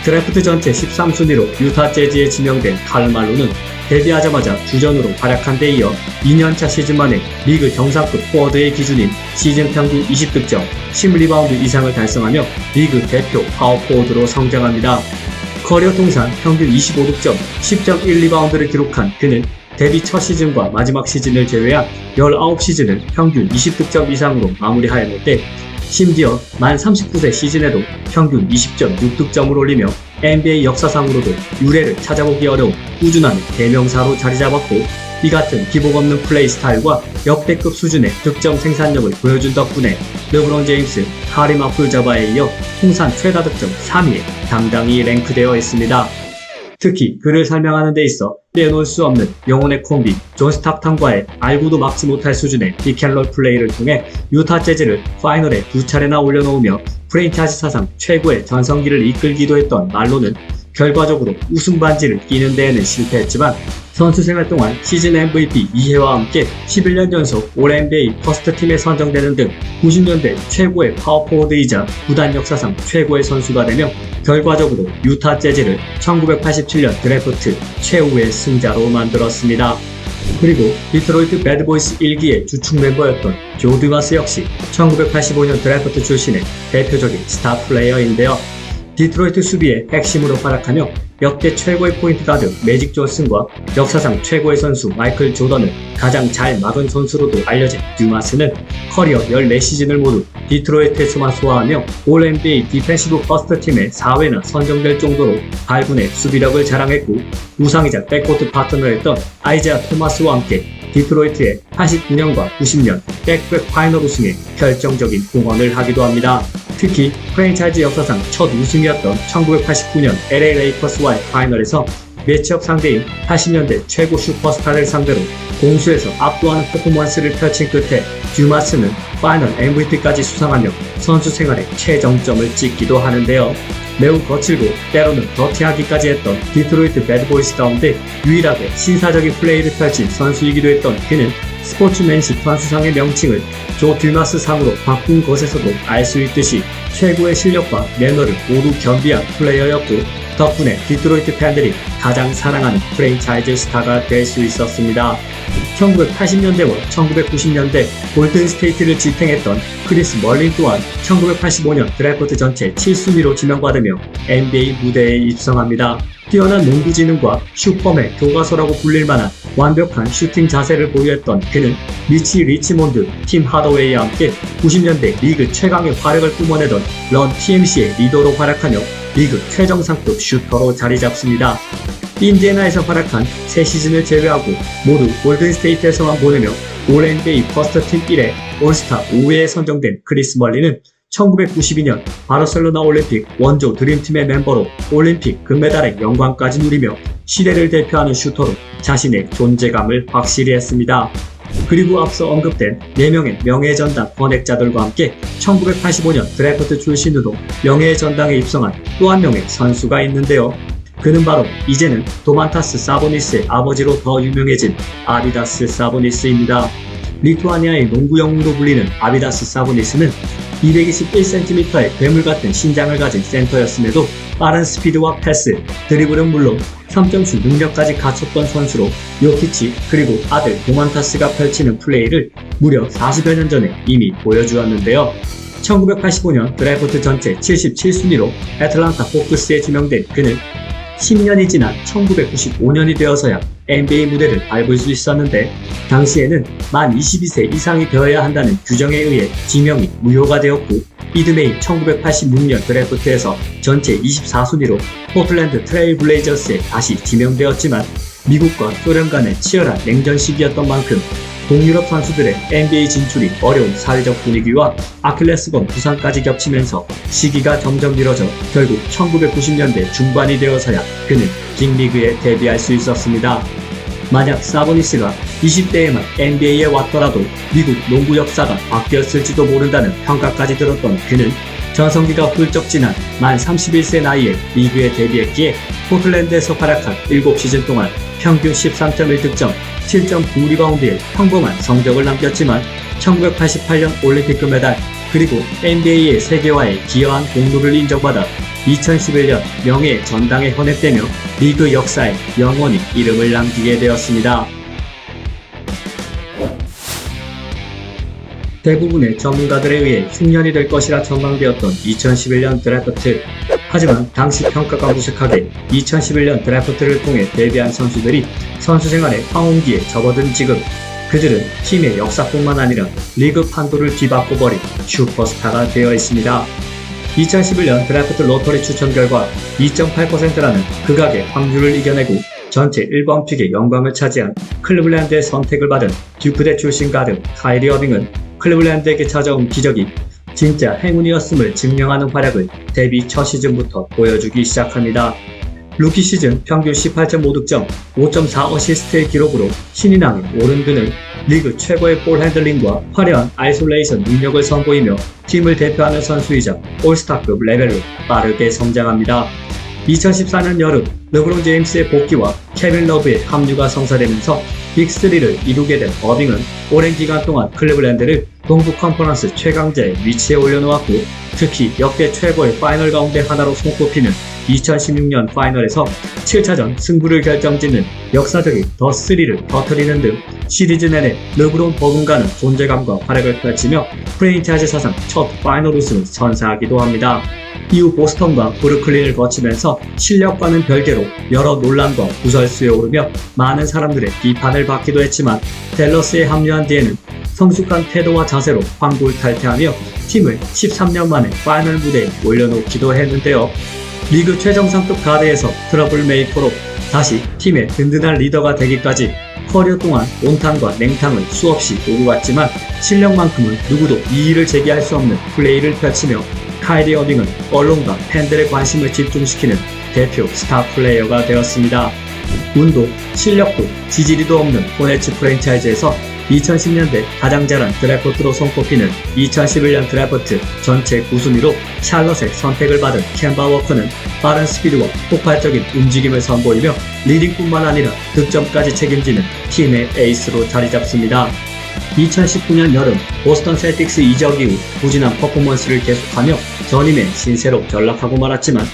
드래프트 전체 13순위로 유타 재즈에 지명된 카르말로는 데뷔하자마자 주전으로 활약한 데 이어 2년차 시즌 만에 리그 정상급 포워드의 기준인 시즌 평균 20득점, 10리바운드 이상을 달성하며 리그 대표 파워포워드로 성장합니다. 커리어 통산 평균 25득점, 10.1리바운드를 기록한 그는 데뷔 첫 시즌과 마지막 시즌을 제외한 19시즌을 평균 20득점 이상으로 마무리하였는데, 심지어 만 39세 시즌에도 평균 20.6득점을 올리며 NBA 역사상으로도 유례를 찾아보기 어려운 꾸준한 대명사로 자리잡았고, 이 같은 기복 없는 플레이 스타일과 역대급 수준의 득점 생산력을 보여준 덕분에 르브론 제임스, 카림 압둘자바에 이어 통산 최다 득점 3위에 당당히 랭크되어 있습니다. 특히 그를 설명하는 데 있어 빼놓을 수 없는 영혼의 콤비 존 스탑턴과의 알고도 막지 못할 수준의 픽앤롤 플레이를 통해 유타 재즈를 파이널에 2차례나 올려놓으며 프랜차이즈 사상 최고의 전성기를 이끌기도 했던 말로는 결과적으로 우승 반지를 끼는 데에는 실패했지만, 선수 생활 동안 시즌 MVP 2회와 함께 11년 연속 올 NBA 퍼스트 팀에 선정되는 등 90년대 최고의 파워포워드이자 구단 역사상 최고의 선수가 되며, 결과적으로 유타 재즈를 1987년 드래프트 최후의 승자로 만들었습니다. 그리고 디트로이트 배드보이스 1기의 주축 멤버였던 조 듀마스 역시 1985년 드래프트 출신의 대표적인 스타 플레이어인데요. 디트로이트 수비의 핵심으로 활약하며 역대 최고의 포인트 가드 매직 존슨과 역사상 최고의 선수 마이클 조던을 가장 잘 막은 선수로도 알려진 듀마스는 커리어 14시즌을 모두 디트로이트에서만 소화하며 올 NBA 디펜시브 퍼스트 팀에 4회나 선정될 정도로 발군의 수비력을 자랑했고, 우상이자 백코트 파트너였던 아이제아 토마스와 함께 디트로이트의 89년과 90년 백투백 파이널 우승에 결정적인 공헌을 하기도 합니다. 특히 프랜차이즈 역사상 첫 우승이었던 1989년 LA 레이커스와의 파이널에서 매치업 상대인 80년대 최고 슈퍼스타를 상대로 공수에서 압도하는 퍼포먼스를 펼친 끝에 듀마스는 파이널 MVP까지 수상하며 선수 생활의 최정점을 찍기도 하는데요. 매우 거칠고 때로는 더티하기까지 했던 디트로이트 배드보이스 가운데 유일하게 신사적인 플레이를 펼친 선수이기도 했던 그는 스포츠맨십 선수상의 명칭을 조 듀마스 상으로 바꾼 것에서도 알 수 있듯이 최고의 실력과 매너를 모두 겸비한 플레이어였고, 덕분에 디트로이트 팬들이 가장 사랑하는 프랜차이즈 스타가 될 수 있었습니다. 1980년대와 1990년대 골든스테이트를 지탱했던 크리스 멀린 또한 1985년 드래프트 전체 7순위로 지명받으며 NBA 무대에 입성합니다. 뛰어난 농구 지능과 슈퍼맨 교과서라고 불릴 만한 완벽한 슈팅 자세를 보유했던 그는 미치 리치몬드, 팀 하더웨이와 함께 90년대 리그 최강의 활약을 뿜어내던 런 TMC의 리더로 활약하며 리그 최정상급 슈터로 자리 잡습니다. 인디애나에서 활약한 3시즌을 제외하고 모두 골든스테이트에서만 보내며 올 NBA 퍼스트팀 1회 올스타 5회에 선정된 크리스 멀리는 1992년 바르셀로나 올림픽 원조 드림팀의 멤버로 올림픽 금메달의 영광까지 누리며 시대를 대표하는 슈터로 자신의 존재감을 확실히 했습니다. 그리고 앞서 언급된 4명의 명예의 전당 권액자들과 함께 1985년 드래프트 출신으로 명예의 전당에 입성한 또 한 명의 선수가 있는데요. 그는 바로 이제는 도만타스 사보니스의 아버지로 더 유명해진 아비다스 사보니스입니다. 리투아니아의 농구 영웅으로 불리는 아비다스 사보니스는 221cm의 괴물 같은 신장을 가진 센터였음에도 빠른 스피드와 패스, 드리블은 물론 3점슛 능력까지 갖췄던 선수로 요키치 그리고 아들 도만타스가 펼치는 플레이를 무려 40여 년 전에 이미 보여주었는데요. 1985년 드래프트 전체 77순위로 애틀란타 호크스에 지명된 그는 10년이 지난 1995년이 되어서야 NBA 무대를 밟을 수 있었는데, 당시에는 만 22세 이상이 되어야 한다는 규정에 의해 지명이 무효가 되었고, 이듬해인 1986년 드래프트에서 전체 24순위로 포틀랜드 트레일 블레이저스에 다시 지명되었지만, 미국과 소련 간의 치열한 냉전 시기였던 만큼 동유럽 선수들의 NBA 진출이 어려운 사회적 분위기와 아킬레스건 부상까지 겹치면서 시기가 점점 미뤄져 결국 1990년대 중반이 되어서야 그는 빅리그에 데뷔할 수 있었습니다. 만약 사보니스가 20대에만 NBA에 왔더라도 미국 농구 역사가 바뀌었을지도 모른다는 평가까지 들었던 그는 전성기가 훌쩍 지난 만 31세 나이에 리그에 데뷔했기에 포틀랜드에서 활약한 7시즌 동안 평균 13.1득점, 7.9리바운드의 평범한 성적을 남겼지만 1988년 올림픽 금메달 그리고 NBA의 세계화에 기여한 공로를 인정받아 2011년 명예의 전당에 헌액되며 리그 역사에 영원히 이름을 남기게 되었습니다. 대부분의 전문가들에 의해 흉년이 될 것이라 전망되었던 2011년 드래프트. 하지만 당시 평가가 무색하게 2011년 드래프트를 통해 데뷔한 선수들이 선수 생활의 황혼기에 접어든 지금 그들은 팀의 역사뿐만 아니라 리그 판도를 뒤바꿔버린 슈퍼스타가 되어 있습니다. 2011년 드래프트 로터리 추천 결과 2.8%라는 극악의 확률을 이겨내고 전체 1번 픽의 영광을 차지한 클리블랜드의 선택을 받은 듀크대 출신 가드 카이리 어빙은 클리블랜드에게 찾아온 기적이 진짜 행운이었음을 증명하는 활약을 데뷔 첫 시즌부터 보여주기 시작합니다. 루키 시즌 평균 18.5득점, 5.4 어시스트의 기록으로 신인왕에 오른 그는 리그 최고의 볼 핸들링과 화려한 아이솔레이션 능력을 선보이며 팀을 대표하는 선수이자 올스타급 레벨로 빠르게 성장합니다. 2014년 여름 르브론 제임스의 복귀와 케빈 러브의 합류가 성사되면서 빅3를 이루게 된 어빙은 오랜 기간 동안 클리블랜드를 동부 컨퍼런스 최강자의 위치에 올려놓았고 특히 역대 최고의 파이널 가운데 하나로 손꼽히는 2016년 파이널에서 7차전 승부를 결정짓는 역사적인 더3를 터뜨리는 등 시리즈 내내 르브론 버금가는 존재감과 활약을 펼치며 프랜차이즈 사상 첫 파이널 우승을 선사하기도 합니다. 이후 보스턴과 브루클린을 거치면서 실력과는 별개로 여러 논란과 구설수에 오르며 많은 사람들의 비판을 받기도 했지만 댈러스에 합류한 뒤에는 성숙한 태도와 자세로 황골탈퇴하며 팀을 13년 만에 파이널 무대에 올려놓기도 했는데요. 리그 최정상급 가드에서 트러블 메이커로 다시 팀의 든든한 리더가 되기까지 커리어 동안 온탕과 냉탕을 수없이 오고 갔지만 실력만큼은 누구도 이의를 제기할 수 없는 플레이를 펼치며 카이리 어빙은 언론과 팬들의 관심을 집중시키는 대표 스타 플레이어가 되었습니다. 운도, 실력도, 지지리도 없는 호네츠 프랜차이즈에서 2010년대 가장 잘한 드래프트로 손꼽히는 2011년 드래프트 전체 9순위로 샬럿의 선택을 받은 켐바 워커는 빠른 스피드와 폭발적인 움직임을 선보이며 리딩뿐만 아니라 득점까지 책임지는 팀의 에이스로 자리 잡습니다. 2019년 여름 보스턴 셀틱스 이적 이후 부진한 퍼포먼스를 계속하며 전임의 신세로 전락하고 말았지만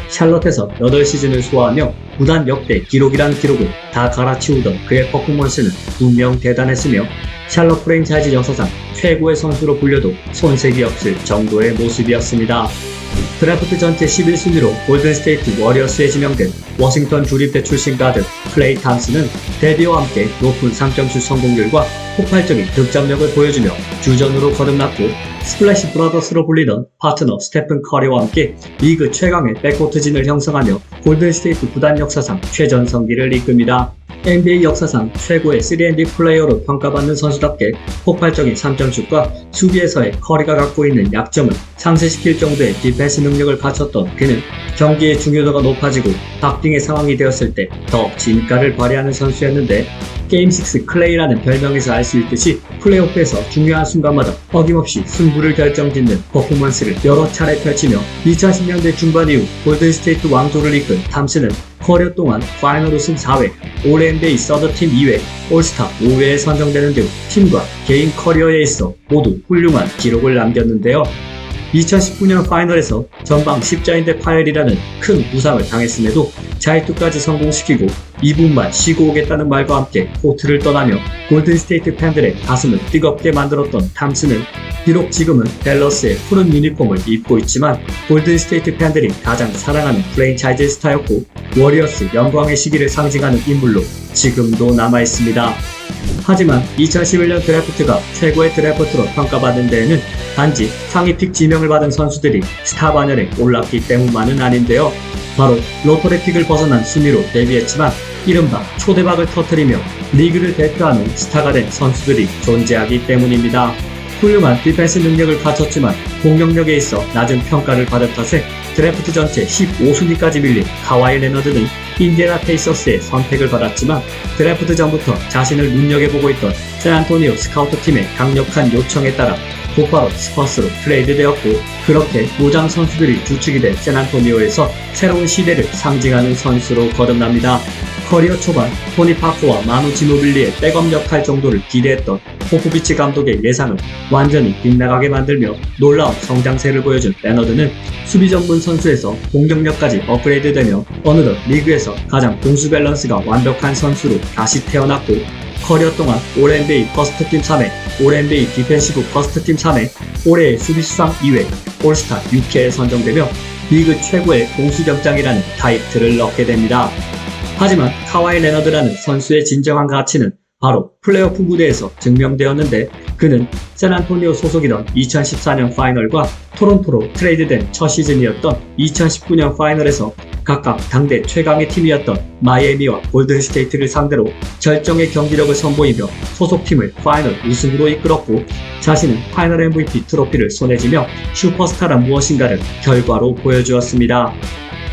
샬럿에서 8시즌을 소화하며 구단 역대 기록이란 기록을 다 갈아치우던 그의 퍼포먼스는 분명 대단했으며 샬럿 프랜차이즈 역사상 최고의 선수로 불려도 손색이 없을 정도의 모습이었습니다. 드래프트 전체 11순위로 골든스테이트 워리어스에 지명된 워싱턴 주립대 출신 가드 클레이 탐슨은 데뷔와 함께 높은 3점슛 성공률과 폭발적인 득점력을 보여주며 주전으로 거듭났고 스플래시 브라더스로 불리던 파트너 스테픈 커리와 함께 리그 최강의 백코트진을 형성하며 골든스테이트 구단 역사상 최전성기를 이끕니다. NBA 역사상 최고의 3&D 플레이어로 평가받는 선수답게 폭발적인 3점슛과 수비에서의 커리가 갖고 있는 약점을 상쇄시킬 정도의 디펜스 능력을 갖췄던 그는 경기의 중요도가 높아지고 박빙의 상황이 되었을 때 더 진가를 발휘하는 선수였는데 게임6 클레이라는 별명에서 알 수 있듯이 플레이오프에서 중요한 순간마다 어김없이 승부를 결정짓는 퍼포먼스를 여러 차례 펼치며 2010년대 중반 이후 골든스테이트 왕조를 이끈 탐슨은 커리어 동안 파이널 우승 4회, 올 NBA 서드팀 2회, 올스타 5회에 선정되는 등 팀과 개인 커리어에 있어 모두 훌륭한 기록을 남겼는데요. 2019년 파이널에서 전방 십자인대 파열이라는 큰 부상을 당했음에도 자유투까지 성공시키고 2분만 쉬고 오겠다는 말과 함께 코트를 떠나며 골든스테이트 팬들의 가슴을 뜨겁게 만들었던 탐슨은 비록 지금은 댈러스의 푸른 유니폼을 입고 있지만 골든스테이트 팬들이 가장 사랑하는 프랜차이즈 스타였고 워리어스 영광의 시기를 상징하는 인물로 지금도 남아있습니다. 하지만 2011년 드래프트가 최고의 드래프트로 평가받는 데에는 단지 상위 픽 지명을 받은 선수들이 스타 반열에 올랐기 때문만은 아닌데요. 바로 로터리 픽을 벗어난 순위로 데뷔했지만 이른바 초대박을 터뜨리며 리그를 대표하는 스타가 된 선수들이 존재하기 때문입니다. 훌륭한 디펜스 능력을 갖췄지만 공격력에 있어 낮은 평가를 받은 탓에 드래프트 전체 15순위까지 밀린 카와이 레너드는 인디애나 페이서스의 선택을 받았지만 드래프트 전부터 자신을 눈여겨보고 있던 샌안토니오 스카우트팀의 강력한 요청에 따라 곧바로 스퍼스로 트레이드되었고 그렇게 무장 선수들이 주축이 된 샌안토니오에서 새로운 시대를 상징하는 선수로 거듭납니다. 커리어 초반 토니 파커와 마누 지노빌리의 백업 역할 정도를 기대했던 포포비치 감독의 예상을 완전히 빗나가게 만들며 놀라운 성장세를 보여준 레너드는 수비 전문 선수에서 공격력까지 업그레이드되며 어느덧 리그에서 가장 공수 밸런스가 완벽한 선수로 다시 태어났고 커리어 동안 올 NBA 퍼스트팀 3회, 올 NBA 디펜시브 퍼스트팀 3회, 올해의 수비수상 2회, 올스타 6회에 선정되며 리그 최고의 공수점장이라는 타이틀을 얻게 됩니다. 하지만 카와이 레너드라는 선수의 진정한 가치는 바로 플레이오프 무대에서 증명되었는데 그는 샌안토니오 소속이던 2014년 파이널과 토론토로 트레이드된 첫 시즌이었던 2019년 파이널에서 각각 당대 최강의 팀이었던 마이애미와 골든스테이트를 상대로 절정의 경기력을 선보이며 소속팀을 파이널 우승으로 이끌었고 자신은 파이널 MVP 트로피를 손에 쥐며 슈퍼스타란 무엇인가를 결과로 보여주었습니다.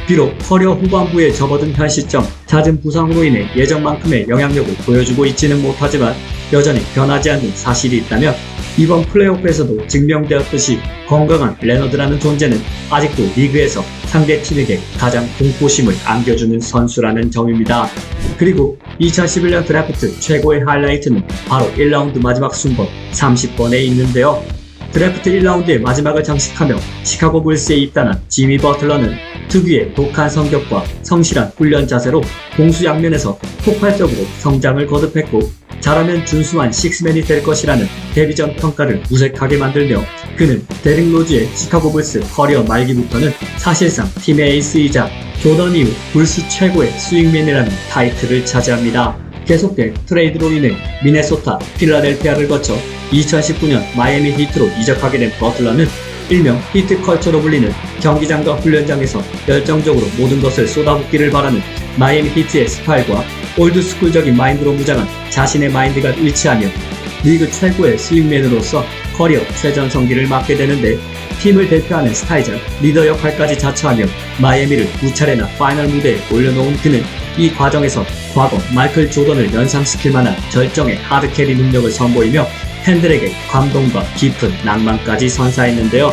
비록 커리어 후반부에 접어든 현 시점 잦은 부상으로 인해 예전만큼의 영향력을 보여주고 있지는 못하지만 여전히 변하지 않는 사실이 있다면 이번 플레이오프에서도 증명되었듯이 건강한 레너드라는 존재는 아직도 리그에서 상대팀에게 가장 공포심을 안겨주는 선수라는 점입니다. 그리고 2011년 드래프트 최고의 하이라이트는 바로 1라운드 마지막 순번 30번에 있는데요. 드래프트 1라운드의 마지막을 장식하며 시카고 불스에 입단한 지미 버틀러는 특유의 독한 성격과 성실한 훈련 자세로 공수 양면에서 폭발적으로 성장을 거듭했고, 잘하면 준수한 식스맨이 될 것이라는 데뷔전 평가를 무색하게 만들며 그는 데릭 로즈의 시카고 불스 커리어 말기부터는 사실상 팀의 에이스이자 조던 이후 불스 최고의 스윙맨이라는 타이틀을 차지합니다. 계속된 트레이드로 인해 미네소타, 필라델피아를 거쳐 2019년 마이애미 히트로 이적하게 된 버틀러는 일명 히트 컬처로 불리는 경기장과 훈련장에서 열정적으로 모든 것을 쏟아붓기를 바라는 마이애미 히트의 스타일과 올드스쿨적인 마인드로 무장한 자신의 마인드가 일치하며 리그 최고의 스윙맨으로서 커리어 최전성기를 맞게 되는데, 팀을 대표하는 스타이자 리더 역할까지 자처하며 마이애미를 두 차례나 파이널 무대에 올려놓은 그는 이 과정에서 과거 마이클 조던을 연상시킬 만한 절정의 하드캐리 능력을 선보이며 팬들에게 감동과 깊은 낭만까지 선사했는데요.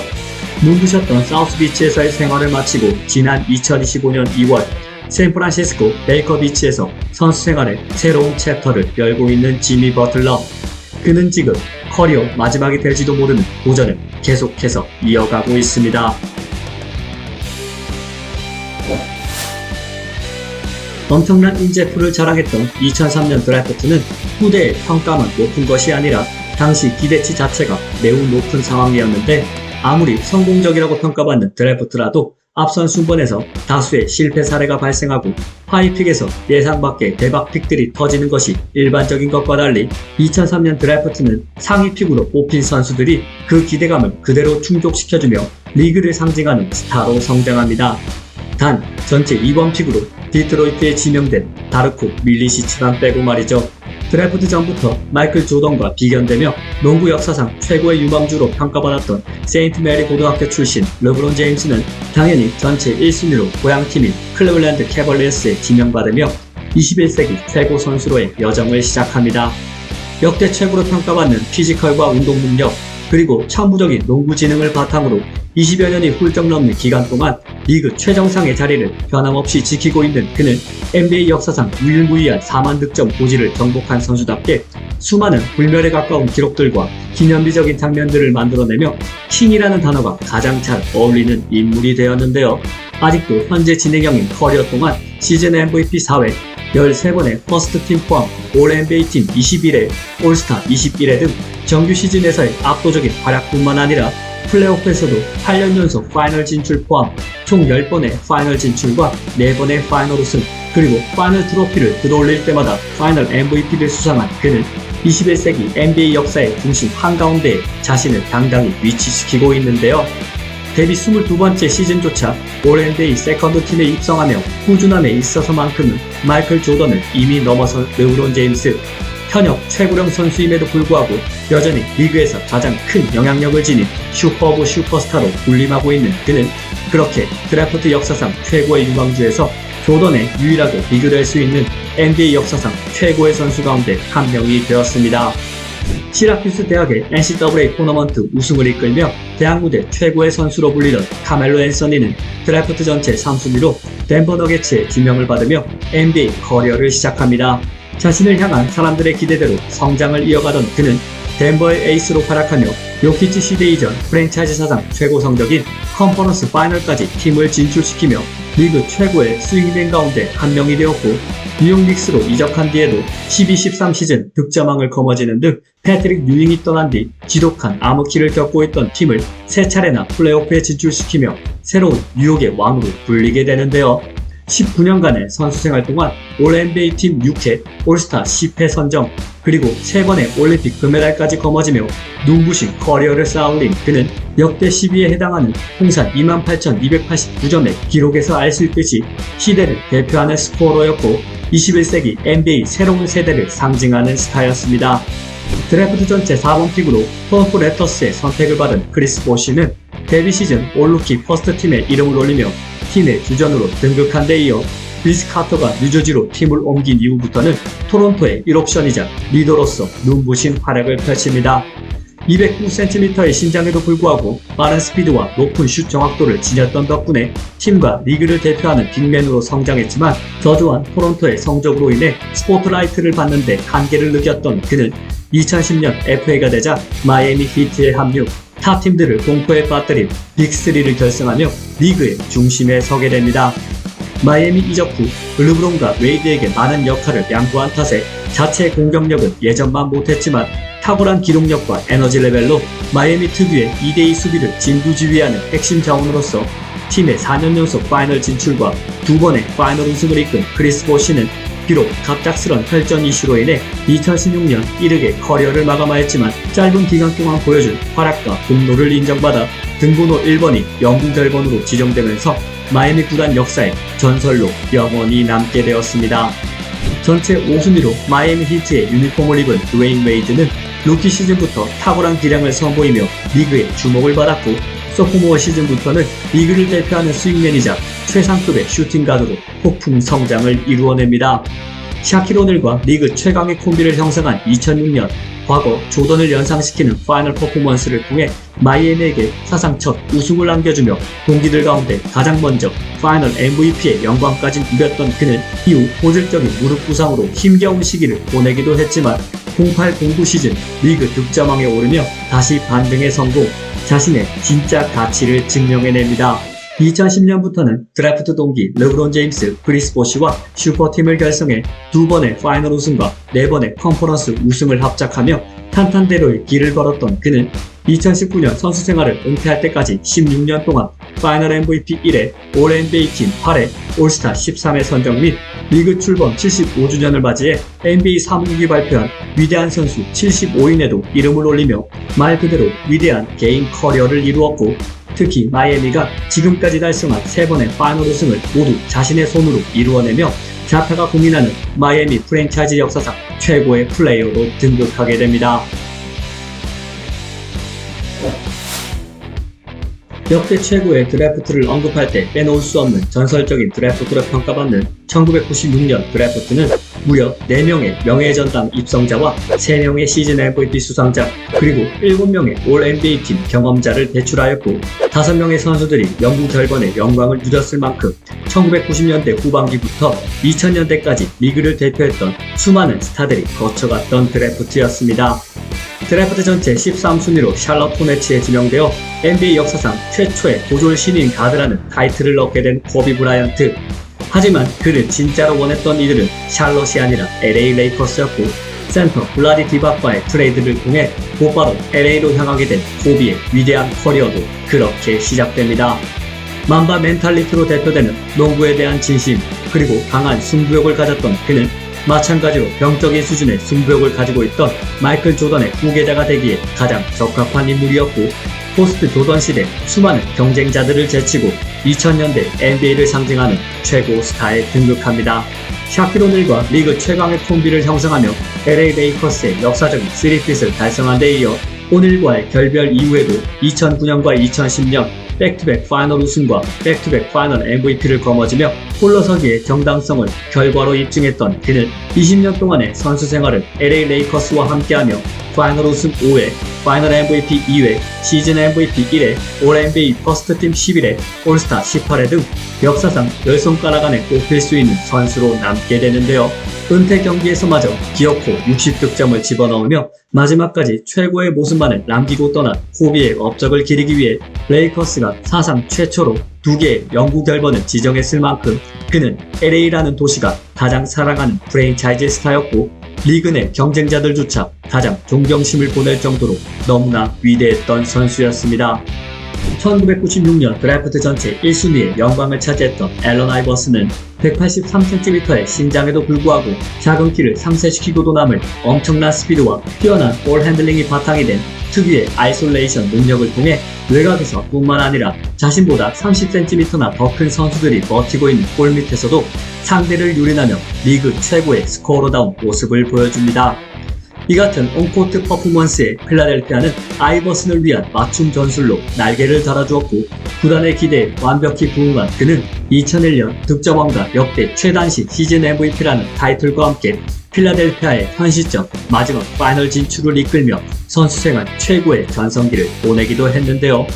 눈부셨던 사우스비치에서의 생활을 마치고 지난 2025년 2월 샌프란시스코 베이커비치에서 선수 생활의 새로운 챕터를 열고 있는 지미 버틀러. 그는 지금 커리어 마지막이 될지도 모르는 도전을 계속해서 이어가고 있습니다. 엄청난 인재풀을 자랑했던 2003년 드래프트는 후대의 평가만 높은 것이 아니라 당시 기대치 자체가 매우 높은 상황이었는데, 아무리 성공적이라고 평가받는 드래프트라도 앞선 순번에서 다수의 실패 사례가 발생하고 하이픽에서 예상 밖의 대박 픽들이 터지는 것이 일반적인 것과 달리 2003년 드래프트는 상위 픽으로 뽑힌 선수들이 그 기대감을 그대로 충족시켜주며 리그를 상징하는 스타로 성장합니다. 단 전체 2번 픽으로 디트로이트에 지명된 다르코 밀리시치만 빼고 말이죠. 드래프트 전부터 마이클 조던과 비견되며 농구 역사상 최고의 유망주로 평가받았던 세인트 메리 고등학교 출신 르브론 제임스는 당연히 전체 1순위로 고향팀인 클리블랜드 캐벌리어스에 지명받으며 21세기 최고 선수로의 여정을 시작합니다. 역대 최고로 평가받는 피지컬과 운동 능력, 그리고 천부적인 농구 지능을 바탕으로 20여 년이 훌쩍 넘는 기간 동안 리그 최정상의 자리를 변함없이 지키고 있는 그는 NBA 역사상 유일무이한 4만 득점 고지를 정복한 선수답게 수많은 불멸에 가까운 기록들과 기념비적인 장면들을 만들어내며 킹이라는 단어가 가장 잘 어울리는 인물이 되었는데요. 아직도 현재 진행형인 커리어 동안 시즌 MVP 4회, 13번의 퍼스트팀 포함 올 NBA 팀 21회, 올스타 21회 등 정규 시즌에서의 압도적인 활약뿐만 아니라 플레이오프에서도 8년 연속 파이널 진출 포함 총 10번의 파이널 진출과 4번의 파이널 우승, 그리고 파이널 트로피를 들어올릴 때마다 파이널 MVP를 수상한 그는 21세기 NBA 역사의 중심 한가운데에 자신을 당당히 위치시키고 있는데요. 데뷔 22번째 시즌조차 올 NBA 세컨드 팀에 입성하며 꾸준함에 있어서만큼은 마이클 조던을 이미 넘어선 르브론 제임스. 현역 최고령 선수임에도 불구하고 여전히 리그에서 가장 큰 영향력을 지닌 슈퍼 오브 슈퍼스타로 군림하고 있는 그는 그렇게 드래프트 역사상 최고의 유망주에서 조던에 유일하게 비교될 수 있는 NBA 역사상 최고의 선수 가운데 한 명이 되었습니다. 시라큐스 대학의 NCAA 토너먼트 우승을 이끌며 대학 무대 최고의 선수로 불리던 카멜로 앤서니는 드래프트 전체 3순위로 덴버 너게츠에 지명을 받으며 NBA 커리어를 시작합니다. 자신을 향한 사람들의 기대대로 성장을 이어가던 그는 덴버의 에이스로 활약하며 요키치 시대 이전 프랜차이즈 사상 최고 성적인 컨퍼런스 파이널까지 팀을 진출시키며 리그 최고의 스윙맨 가운데 한 명이 되었고, 뉴욕 닉스로 이적한 뒤에도 12-13 시즌 득점왕을 거머쥐는 등 패트릭 유잉이 떠난 뒤 지독한 암흑기를 겪고 있던 팀을 3차례나 플레이오프에 진출시키며 새로운 뉴욕의 왕으로 불리게 되는데요. 19년간의 선수 생활 동안 올 NBA 팀 6회, 올스타 10회 선정, 그리고 3번의 올림픽 금메달까지 거머쥐며 눈부신 커리어를 쌓아올린 그는 역대 10위에 해당하는 통산 28,289점의 기록에서 알 수 있듯이 시대를 대표하는 스코어러였고 21세기 NBA 새로운 세대를 상징하는 스타였습니다. 드래프트 전체 4번 픽으로 토론토 랩터스의 선택을 받은 크리스 보시는 데뷔 시즌 올루키 퍼스트 팀에 이름을 올리며 팀의 주전으로 등극한 데 이어 비스 카터가 뉴저지로 팀을 옮긴 이후부터는 토론토의 1옵션이자 리더로서 눈부신 활약을 펼칩니다. 209cm의 신장에도 불구하고 빠른 스피드와 높은 슛 정확도를 지녔던 덕분에 팀과 리그를 대표하는 빅맨으로 성장했지만 저조한 토론토의 성적으로 인해 스포트라이트를 받는 데 한계를 느꼈던 그는 2010년 FA가 되자 마이애미 히트에 합류, 타 팀들을 공포에 빠뜨린 빅3를 결성하며 리그의 중심에 서게 됩니다. 마이애미 이적 후 르브론과 웨이드에게 많은 역할을 양보한 탓에 자체 공격력은 예전만 못했지만 탁월한 기록력과 에너지 레벨로 마이애미 특유의 2대2 수비를 진두지휘하는 핵심 자원으로서 팀의 4년 연속 파이널 진출과 2번의 파이널 우승을 이끈 크리스 보시는 비록 갑작스런 혈전 이슈로 인해 2016년 이르게 커리어를 마감하였지만 짧은 기간 동안 보여준 활약과 공로를 인정받아 등번호 1번이 영구 결번으로 지정되면서 마이애미 구단 역사의 전설로 영원히 남게 되었습니다. 전체 5순위로 마이애미 히트의 유니폼을 입은 드웨인 웨이드는 루키 시즌부터 탁월한 기량을 선보이며 리그의 주목을 받았고 소포모어 시즌부터는 리그를 대표하는 스윙맨이자 최상급의 슈팅가드로 폭풍 성장을 이루어냅니다. 샤킬 오닐과 리그 최강의 콤비를 형성한 2006년 과거 조던을 연상시키는 파이널 퍼포먼스를 통해 마이애미에게 사상 첫 우승을 안겨주며 동기들 가운데 가장 먼저 파이널 MVP의 영광까지 누렸던 그는 이후 보질적인 무릎 부상으로 힘겨운 시기를 보내기도 했지만 08-09 시즌 리그 득점왕에 오르며 다시 반등에 성공, 자신의 진짜 가치를 증명해냅니다. 2010년부터는 드래프트 동기 르브론 제임스, 크리스 보시와 슈퍼팀을 결성해 2번의 파이널 우승과 4번의 컨퍼런스 우승을 합작하며 탄탄대로의 길을 걸었던 그는 2019년 선수 생활을 은퇴할 때까지 16년 동안 파이널 MVP 1회, 올 NBA 팀 8회, 올스타 13회 선정 및 리그 출범 75주년을 맞이해 NBA 사무국이 발표한 위대한 선수 75인에도 이름을 올리며 말 그대로 위대한 개인 커리어를 이루었고, 특히 마이애미가 지금까지 달성한 3번의 파이널 우승을 모두 자신의 손으로 이루어내며 자타가 고민하는 마이애미 프랜차이즈 역사상 최고의 플레이어로 등극하게 됩니다. 역대 최고의 드래프트를 언급할 때 빼놓을 수 없는 전설적인 드래프트로 평가받는 1996년 드래프트는 무려 4명의 명예전당 입성자와 3명의 시즌 MVP 수상자, 그리고 7명의 올 NBA 팀 경험자를 배출하였고 5명의 선수들이 영구 결번의 영광을 누렸을 만큼 1990년대 후반기부터 2000년대까지 리그를 대표했던 수많은 스타들이 거쳐갔던 드래프트였습니다. 드래프트 전체 13순위로 샬럿 호네츠에 지명되어 NBA 역사상 최초의 고졸 신인 가드라는 타이틀을 얻게 된 코비 브라이언트. 하지만 그를 진짜로 원했던 이들은 샬럿이 아니라 LA 레이커스였고, 센터 블라디 디박과의 트레이드를 통해 곧바로 LA로 향하게 된 코비의 위대한 커리어도 그렇게 시작됩니다. 만바 멘탈리티로 대표되는 농구에 대한 진심, 그리고 강한 승부욕을 가졌던 그는 마찬가지로 병적인 수준의 승부욕을 가지고 있던 마이클 조던의 후계자가 되기에 가장 적합한 인물이었고, 포스트 조던 시대 수많은 경쟁자들을 제치고 2000년대 NBA를 상징하는 최고 스타에 등극합니다. 샤킬 오닐과 리그 최강의 콤비를 형성하며 LA 레이커스의 역사적인 3핏을 달성한 데 이어 오닐과의 결별 이후에도 2009년과 2010년 백투백 파이널 우승과 백투백 파이널 MVP를 거머쥐며 홀로서기의 정당성을 결과로 입증했던 그는 20년 동안의 선수 생활을 LA 레이커스와 함께하며 파이널 우승 5회, 파이널 MVP 2회, 시즌 MVP 1회, 올 NBA 퍼스트팀 11회, 올스타 18회 등 역사상 10손가락 안에 꼽힐 수 있는 선수로 남게 되는데요. 은퇴 경기에서마저 기어코 60득점을 집어넣으며 마지막까지 최고의 모습만을 남기고 떠난 코비의 업적을 기리기 위해 레이커스가 사상 최초로 2개의 영구 결번을 지정했을 만큼 그는 LA라는 도시가 가장 사랑하는 프랜차이즈 스타였고, 리그 내 경쟁자들조차 가장 존경심을 보낼 정도로 너무나 위대했던 선수였습니다. 1996년 드래프트 전체 1순위의 영광을 차지했던 앨런 아이버슨은 183cm의 신장에도 불구하고 작은 키를 상쇄시키고도 남을 엄청난 스피드와 뛰어난 볼 핸들링이 바탕이 된 특유의 아이솔레이션 능력을 통해 외곽에서 뿐만 아니라 자신보다 30cm나 더 큰 선수들이 버티고 있는 골 밑에서도 상대를 유린하며 리그 최고의 스코어로다운 모습을 보여줍니다. 이 같은 온코트 퍼포먼스에 필라델피아는 아이버슨을 위한 맞춤 전술로 날개를 달아주었고, 구단의 기대에 완벽히 부응한 그는 2001년 득점왕과 역대 최단시 시즌 MVP라는 타이틀과 함께 필라델피아의 현 시점 마지막 파이널 진출을 이끌며 선수생활 최고의 전성기를 보내기도 했는데요.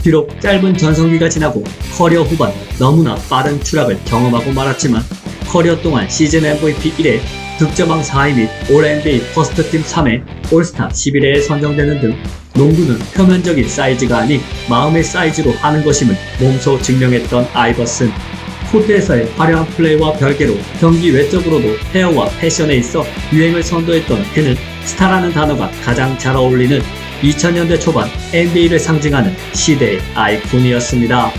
비록 짧은 전성기가 지나고 커리어 후반 너무나 빠른 추락을 경험하고 말았지만 커리어 동안 시즌 MVP 1회, 득점왕 4위 및 올 NBA 퍼스트팀 3회, 올스타 11회에 선정되는 등 농구는 표면적인 사이즈가 아닌 마음의 사이즈로 하는 것임을 몸소 증명했던 아이버슨. 코트에서의 화려한 플레이와 별개로 경기 외적으로도 헤어와 패션에 있어 유행을 선도했던 그는 스타라는 단어가 가장 잘 어울리는 2000년대 초반 NBA를 상징하는 시대의 아이콘이었습니다.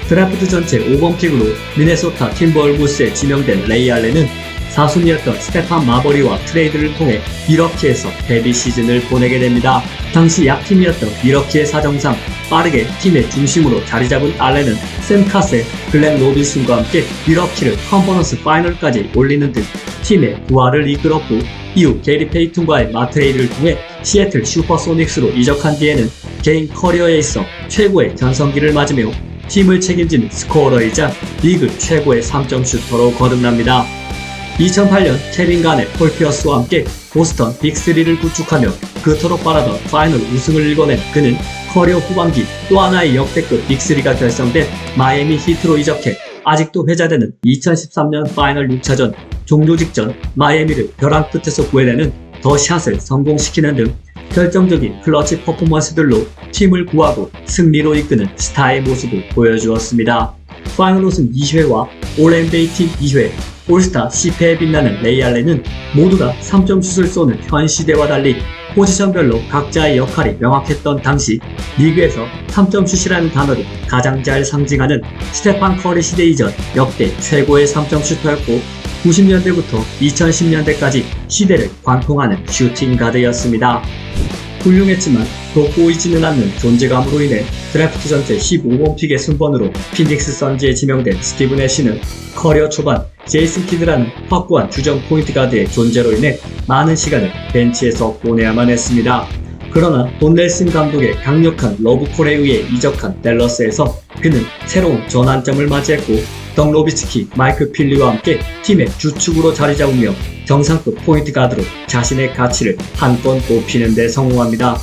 드래프트 전체 5번 픽으로 미네소타 팀버울브스에 지명된 레이 알렌은 4순위였던 스테판 마버리와 트레이드를 통해 미러키에서 데뷔 시즌을 보내게 됩니다. 당시 약팀이었던 미러키의 사정상 빠르게 팀의 중심으로 자리 잡은 알렌은 샘 카셀, 글렌 로빈슨과 함께 미러키를 컨퍼런스 파이널까지 올리는 등 팀의 부활을 이끌었고, 이후 게리 페이튼과의 마트레이드를 통해 시애틀 슈퍼소닉스로 이적한 뒤에는 개인 커리어에 있어 최고의 전성기를 맞으며 팀을 책임진 스코어러이자 리그 최고의 3점 슈터로 거듭납니다. 2008년 케빈 간의 폴 피어스와 함께 보스턴 빅3를 구축하며 그토록 바라던 파이널 우승을 일궈낸 그는 커리어 후반기 또 하나의 역대급 빅3가 결성된 마이애미 히트로 이적해 아직도 회자되는 2013년 파이널 6차전 종료 직전 마이애미를 벼랑 끝에서 구해내는 더 샷을 성공시키는 등 결정적인 클러치 퍼포먼스들로 팀을 구하고 승리로 이끄는 스타의 모습을 보여주었습니다. 파이널 우승 2회와 올 NBA 팀 2회, 올스타 10회에 빛나는 레이 알렌은 모두 다 3점 슛을 쏘는 현 시대와 달리 포지션별로 각자의 역할이 명확했던 당시 리그에서 3점 슛이라는 단어를 가장 잘 상징하는 스테판 커리 시대 이전 역대 최고의 3점 슈터였고, 90년대부터 2010년대까지 시대를 관통하는 슈팅 가드였습니다. 훌륭했지만 돋보이지는 않는 존재감으로 인해 드래프트 전체 15번 픽의 순번으로 피닉스 선즈에 지명된 스티븐 애쉬는 커리어 초반 제이슨 키드라는 확고한 주전 포인트 가드의 존재로 인해 많은 시간을 벤치에서 보내야만 했습니다. 그러나 돈 넬슨 감독의 강력한 러브콜에 의해 이적한 댈러스에서 그는 새로운 전환점을 맞이했고, 덩 노비츠키, 마이클 필리와 함께 팀의 주축으로 자리 잡으며 정상급 포인트 가드로 자신의 가치를 한 번 높이는 데 성공합니다.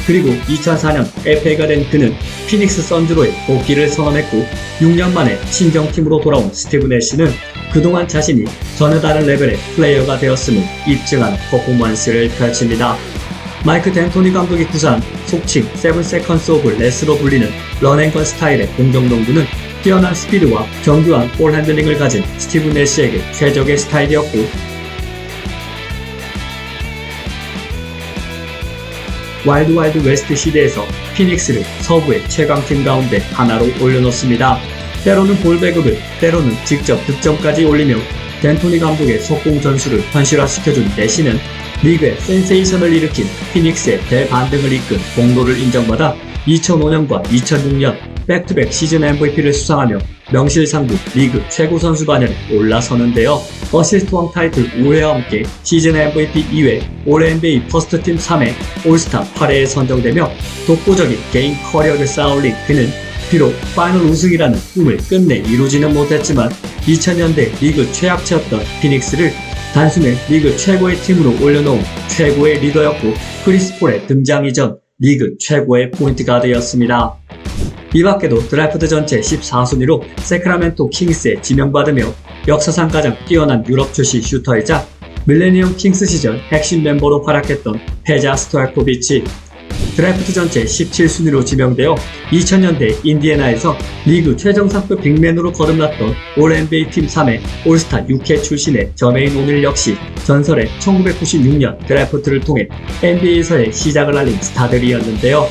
그리고 2004년 FA가 된 그는 피닉스 선즈로의 복귀를 선언했고, 6년 만에 친정팀으로 돌아온 스티븐 애쉬는 그동안 자신이 전혀 다른 레벨의 플레이어가 되었음을 입증한 퍼포먼스를 펼칩니다. 마이크 덴토니 감독이 구사한 속칭 7 세컨스 오브 레스로 불리는 런앤건 스타일의 공격농구는 뛰어난 스피드와 정교한 볼 핸들링을 가진 스티븐 애쉬에게 최적의 스타일이었고, 와일드 웨스트 시대에서 피닉스를 서부의 최강팀 가운데 하나로 올려놓습니다. 때로는 볼 배급을, 때로는 직접 득점까지 올리며 덴토니 감독의 속공 전술을 현실화시켜준 애쉬는 리그의 센세이션을 일으킨 피닉스의 대반등을 이끈 공로를 인정받아 2005년과 2006년 백투백 시즌 MVP를 수상하며 명실상부 리그 최고 선수 반열에 올라서는데요. 어시스트왕 타이틀 5회와 함께 시즌 MVP 2회, 올 NBA 퍼스트팀 3회, 올스타 8회에 선정되며 독보적인 개인 커리어를 쌓아올린 그는 비록 파이널 우승이라는 꿈을 끝내 이루지는 못했지만 2000년대 리그 최약체였던 피닉스를 단숨에 리그 최고의 팀으로 올려놓은 최고의 리더였고, 크리스 폴의 등장 이전 리그 최고의 포인트 가드였습니다. 이 밖에도 드래프트 전체 14순위로 세크라멘토 킹스에 지명받으며 역사상 가장 뛰어난 유럽 출신 슈터이자 밀레니엄 킹스 시절 핵심 멤버로 활약했던 페자 스토야코비치, 드래프트 전체 17순위로 지명되어 2000년대 인디애나에서 리그 최정상급 빅맨으로 거듭났던 올 NBA 팀 3회, 올스타 6회 출신의 저메인 오닐 역시 전설의 1996년 드래프트를 통해 NBA에서의 시작을 알린 스타들이었는데요.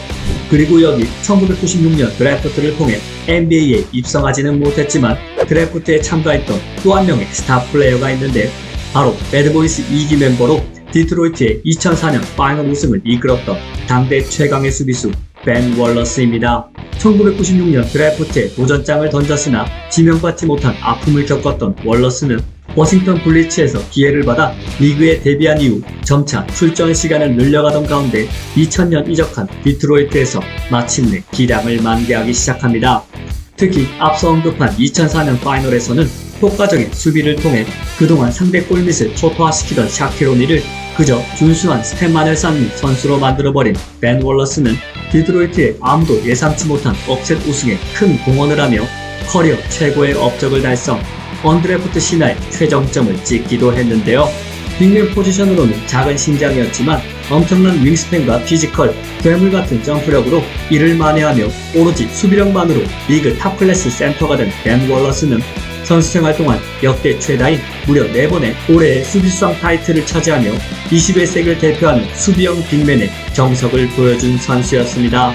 그리고 여기 1996년 드래프트를 통해 NBA에 입성하지는 못했지만 드래프트에 참가했던 또 한 명의 스타 플레이어가 있는데, 바로 배드보이스 2기 멤버로 디트로이트의 2004년 파이널 우승을 이끌었던 당대 최강의 수비수 벤 월러스입니다. 1996년 드래프트에 도전장을 던졌으나 지명받지 못한 아픔을 겪었던 월러스는 워싱턴 블리츠에서 기회를 받아 리그에 데뷔한 이후 점차 출전 시간을 늘려가던 가운데 2000년 이적한 디트로이트에서 마침내 기량을 만개하기 시작합니다. 특히 앞서 언급한 2004년 파이널에서는 효과적인 수비를 통해 그동안 상대 골밑을 초토화시키던 샤키로니를 그저 준수한 스탯만을 쌓는 선수로 만들어버린 벤 월러스는 디트로이트의 아무도 예상치 못한 업셋 우승에 큰 공헌을 하며 커리어 최고의 업적을 달성, 언드래프트 신화의 최정점을 찍기도 했는데요. 빅맨 포지션으로는 작은 신장이었지만 엄청난 윙스팬과 피지컬, 괴물 같은 점프력으로 이를 만회하며 오로지 수비력만으로 리그 탑클래스 센터가 된 벤 월러스는 선수생활 동안 역대 최다인 무려 4번의 올해의 수비수상 타이틀을 차지하며 21세기를 대표하는 수비형 빅맨의 정석을 보여준 선수였습니다.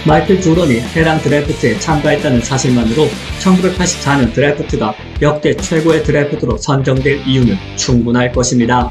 마이클 조던이 해당 드래프트에 참가했다는 사실만으로 1984년 드래프트가 역대 최고의 드래프트로 선정될 이유는 충분할 것입니다.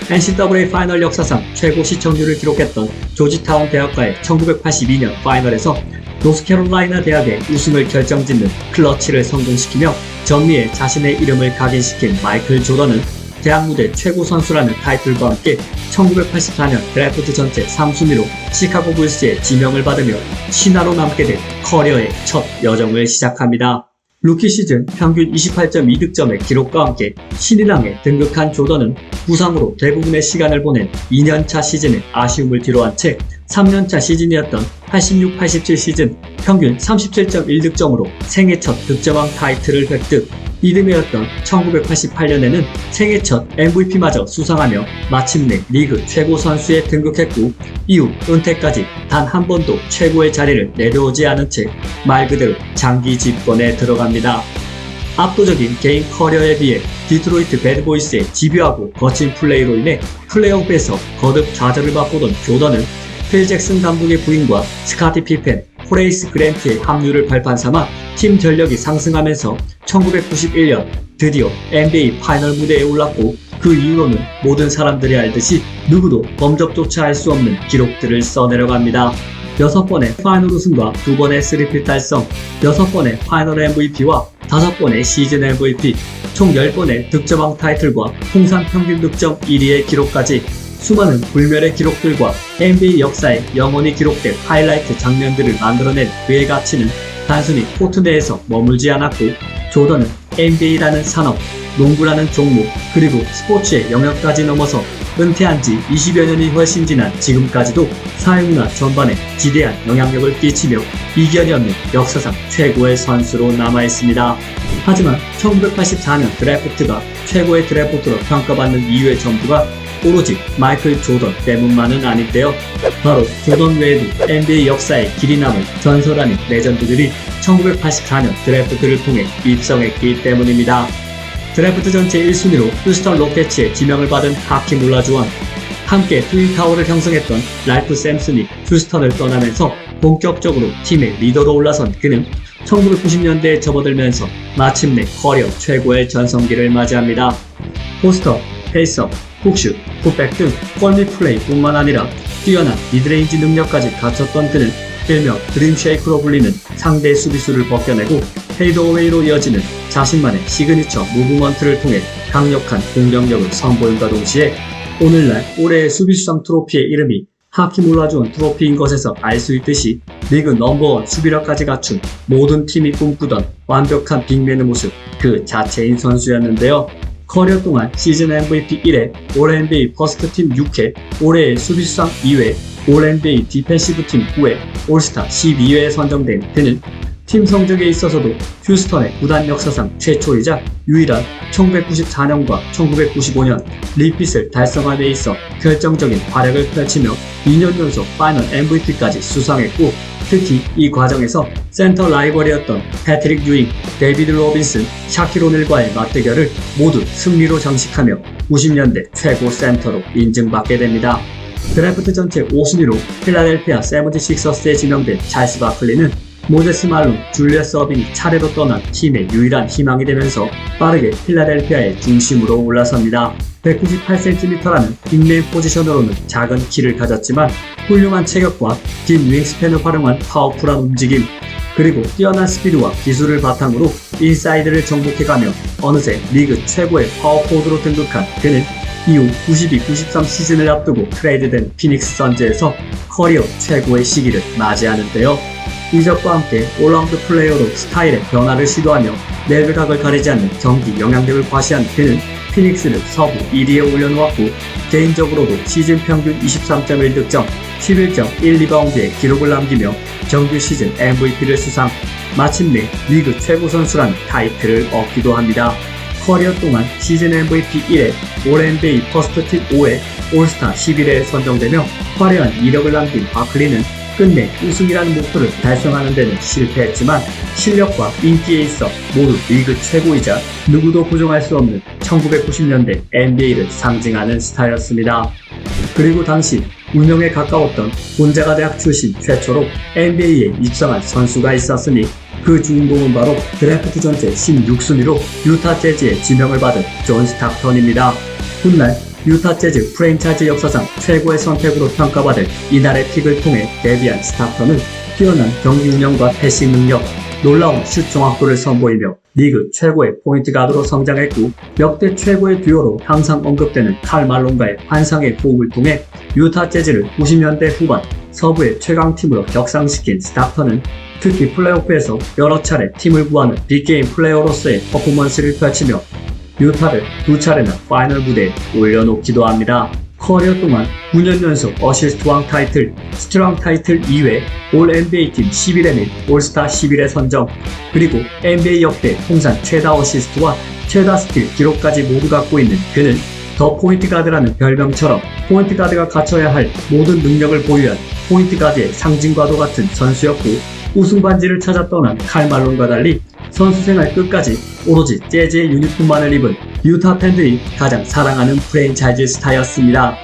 NCAA 파이널 역사상 최고 시청률을 기록했던 조지타운 대학과의 1982년 파이널에서 노스캐롤라이나 대학의 우승을 결정짓는 클러치를 성공시키며 전미에 자신의 이름을 각인시킨 마이클 조던은 대학 무대 최고 선수라는 타이틀과 함께 1984년 드래프트 전체 3순위로 시카고 불스의 지명을 받으며 신화로 남게 된 커리어의 첫 여정을 시작합니다. 루키 시즌 평균 28.2득점의 기록과 함께 신인왕에 등극한 조던은 부상으로 대부분의 시간을 보낸 2년차 시즌에 아쉬움을 뒤로한 채 3년차 시즌이었던 86-87 시즌 평균 37.1득점으로 생애 첫 득점왕 타이틀을 획득. 이듬해였던 1988년에는 생애 첫 MVP마저 수상하며 마침내 리그 최고 선수에 등극했고 이후 은퇴까지 단 한 번도 최고의 자리를 내려오지 않은 채 말 그대로 장기 집권에 들어갑니다. 압도적인 개인 커리어에 비해 디트로이트 배드보이스의 집요하고 거친 플레이로 인해 플레이오프에서 거듭 좌절을 맛보던 조던은 필 잭슨 감독의 부임과 스카티 피펜, 호레이스 그랜트의 합류를 발판 삼아 팀 전력이 상승하면서 1991년 드디어 NBA 파이널 무대에 올랐고 그 이후로는 모든 사람들이 알듯이 누구도 범접조차 할 수 없는 기록들을 써내려갑니다. 6번의 파이널 우승과 2번의 3필 달성, 6번의 파이널 MVP와 5번의 시즌 MVP, 총 10번의 득점왕 타이틀과 통산 평균 득점 1위의 기록까지 수많은 불멸의 기록들과 NBA 역사에 영원히 기록될 하이라이트 장면들을 만들어낸 그의 가치는 단순히 코트 내에서 머물지 않았고 조던은 NBA라는 산업, 농구라는 종목, 그리고 스포츠의 영역까지 넘어서 은퇴한 지 20여 년이 훨씬 지난 지금까지도 사회문화 전반에 지대한 영향력을 끼치며 이견이 없는 역사상 최고의 선수로 남아있습니다. 하지만 1984년 드래프트가 최고의 드래프트로 평가받는 이유의 전부가 오로지 마이클 조던 때문만은 아닌데요. 바로 조던 외에도 NBA 역사에 길이 남을 전설 아닌 레전드들이 1984년 드래프트를 통해 입성했기 때문입니다. 드래프트 전체 1순위로 휴스턴 로켓츠의 지명을 받은 하킴 올라주원, 함께 트윈타워를 형성했던 랄프 샘슨이 휴스턴을 떠나면서 본격적으로 팀의 리더로 올라선 그는 1990년대에 접어들면서 마침내 커리어 최고의 전성기를 맞이합니다. 포스터, 페이스업, 훅슛, 풋백 등 꼴미 플레이뿐만 아니라 뛰어난 미드레인지 능력까지 갖췄던 그는 일명 드림쉐이크로 불리는 상대 수비수를 벗겨내고 페이드어웨이로 이어지는 자신만의 시그니처 무브먼트를 통해 강력한 공격력을 선보임과 동시에 오늘날 올해의 수비수상 트로피의 이름이 하킴 올라주온 트로피인 것에서 알 수 있듯이 리그 넘버원 수비력까지 갖춘 모든 팀이 꿈꾸던 완벽한 빅맨의 모습 그 자체인 선수였는데요. 커리어 동안 시즌 MVP 1회, 올 NBA 퍼스트팀 6회, 올해의 수비수상 2회, 올 NBA 디펜시브 팀 9회, 올스타 12회에 선정된 그는 팀 성적에 있어서도 휴스턴의 구단 역사상 최초이자 유일한 1994년과 1995년 리핏을 달성함에 있어 결정적인 활약을 펼치며 2년 연속 파이널 MVP까지 수상했고 특히 이 과정에서 센터 라이벌이었던 패트릭 유잉, 데이비드 로빈슨, 샤킬 오닐과의 맞대결을 모두 승리로 장식하며 90년대 최고 센터로 인증받게 됩니다. 드래프트 전체 5순위로 필라델피아 세븐티식서스에 지명된 찰스 바클리는 모제스 말론, 줄리어스 어빙이 차례로 떠난 팀의 유일한 희망이 되면서 빠르게 필라델피아의 중심으로 올라섭니다. 198cm라는 빅맨 포지션으로는 작은 키를 가졌지만 훌륭한 체격과 긴 윙스팬을 활용한 파워풀한 움직임, 그리고 뛰어난 스피드와 기술을 바탕으로 인사이드를 정복해가며 어느새 리그 최고의 파워포워드로 등극한 그는 이후 92-93 시즌을 앞두고 트레이드된 피닉스 선즈에서 커리어 최고의 시기를 맞이하는데요. 이적과 함께 올라운드 플레이어로 스타일의 변화를 시도하며 내외각을 가리지 않는 경기 영향력을 과시한 그는 피닉스를 서부 1위에 올려놓았고 개인적으로도 시즌 평균 23.1득점, 11.1리바운드의 기록을 남기며 정규 시즌 MVP를 수상, 마침내 리그 최고 선수라는 타이틀을 얻기도 합니다. 커리어 동안 시즌 MVP 1회, 올 NBA 퍼스트 팀 5회, 올스타 11회에 선정되며 화려한 이력을 남긴 바클리는 끝내 우승이라는 목표를 달성하는 데는 실패했지만 실력과 인기에 있어 모두 리그 최고이자 누구도 부정할 수 없는 1990년대 NBA를 상징하는 스타였습니다. 그리고 당시 운영에 가까웠던 곤자가 대학 출신 최초로 NBA에 입성한 선수가 있었으니 그 주인공은 바로 드래프트 전체 16순위로 유타 재즈의 지명을 받은 존 스탁턴입니다. 훗날 유타 재즈 프랜차이즈 역사상 최고의 선택으로 평가받을 이날의 픽을 통해 데뷔한 스탁턴은 뛰어난 경기 운영과 패싱 능력, 놀라운 슛 정확도를 선보이며 리그 최고의 포인트 가드로 성장했고 역대 최고의 듀오로 항상 언급되는 칼 말론과의 환상의 호흡을 통해 유타 재즈를 90년대 후반 서부의 최강팀으로 격상시킨 스탁턴은 특히 플레이오프에서 여러 차례 팀을 구하는 빅게임 플레이어로서의 퍼포먼스를 펼치며 유타를 두 차례나 파이널 무대에 올려놓기도 합니다. 커리어 동안 9년 연속 어시스트 왕 타이틀, 스틸왕 타이틀 2회, 올 NBA 팀 11회 및 올스타 11회 선정, 그리고 NBA 역대 통산 최다 어시스트와 최다 스틸 기록까지 모두 갖고 있는 그는 더 포인트 가드라는 별명처럼 포인트 가드가 갖춰야 할 모든 능력을 보유한 포인트 가드의 상징과도 같은 선수였고 우승 반지를 찾아 떠난 칼 말론과 달리 선수 생활 끝까지 오로지 재즈의 유니폼만을 입은 유타 팬들이 가장 사랑하는 프랜차이즈 스타였습니다.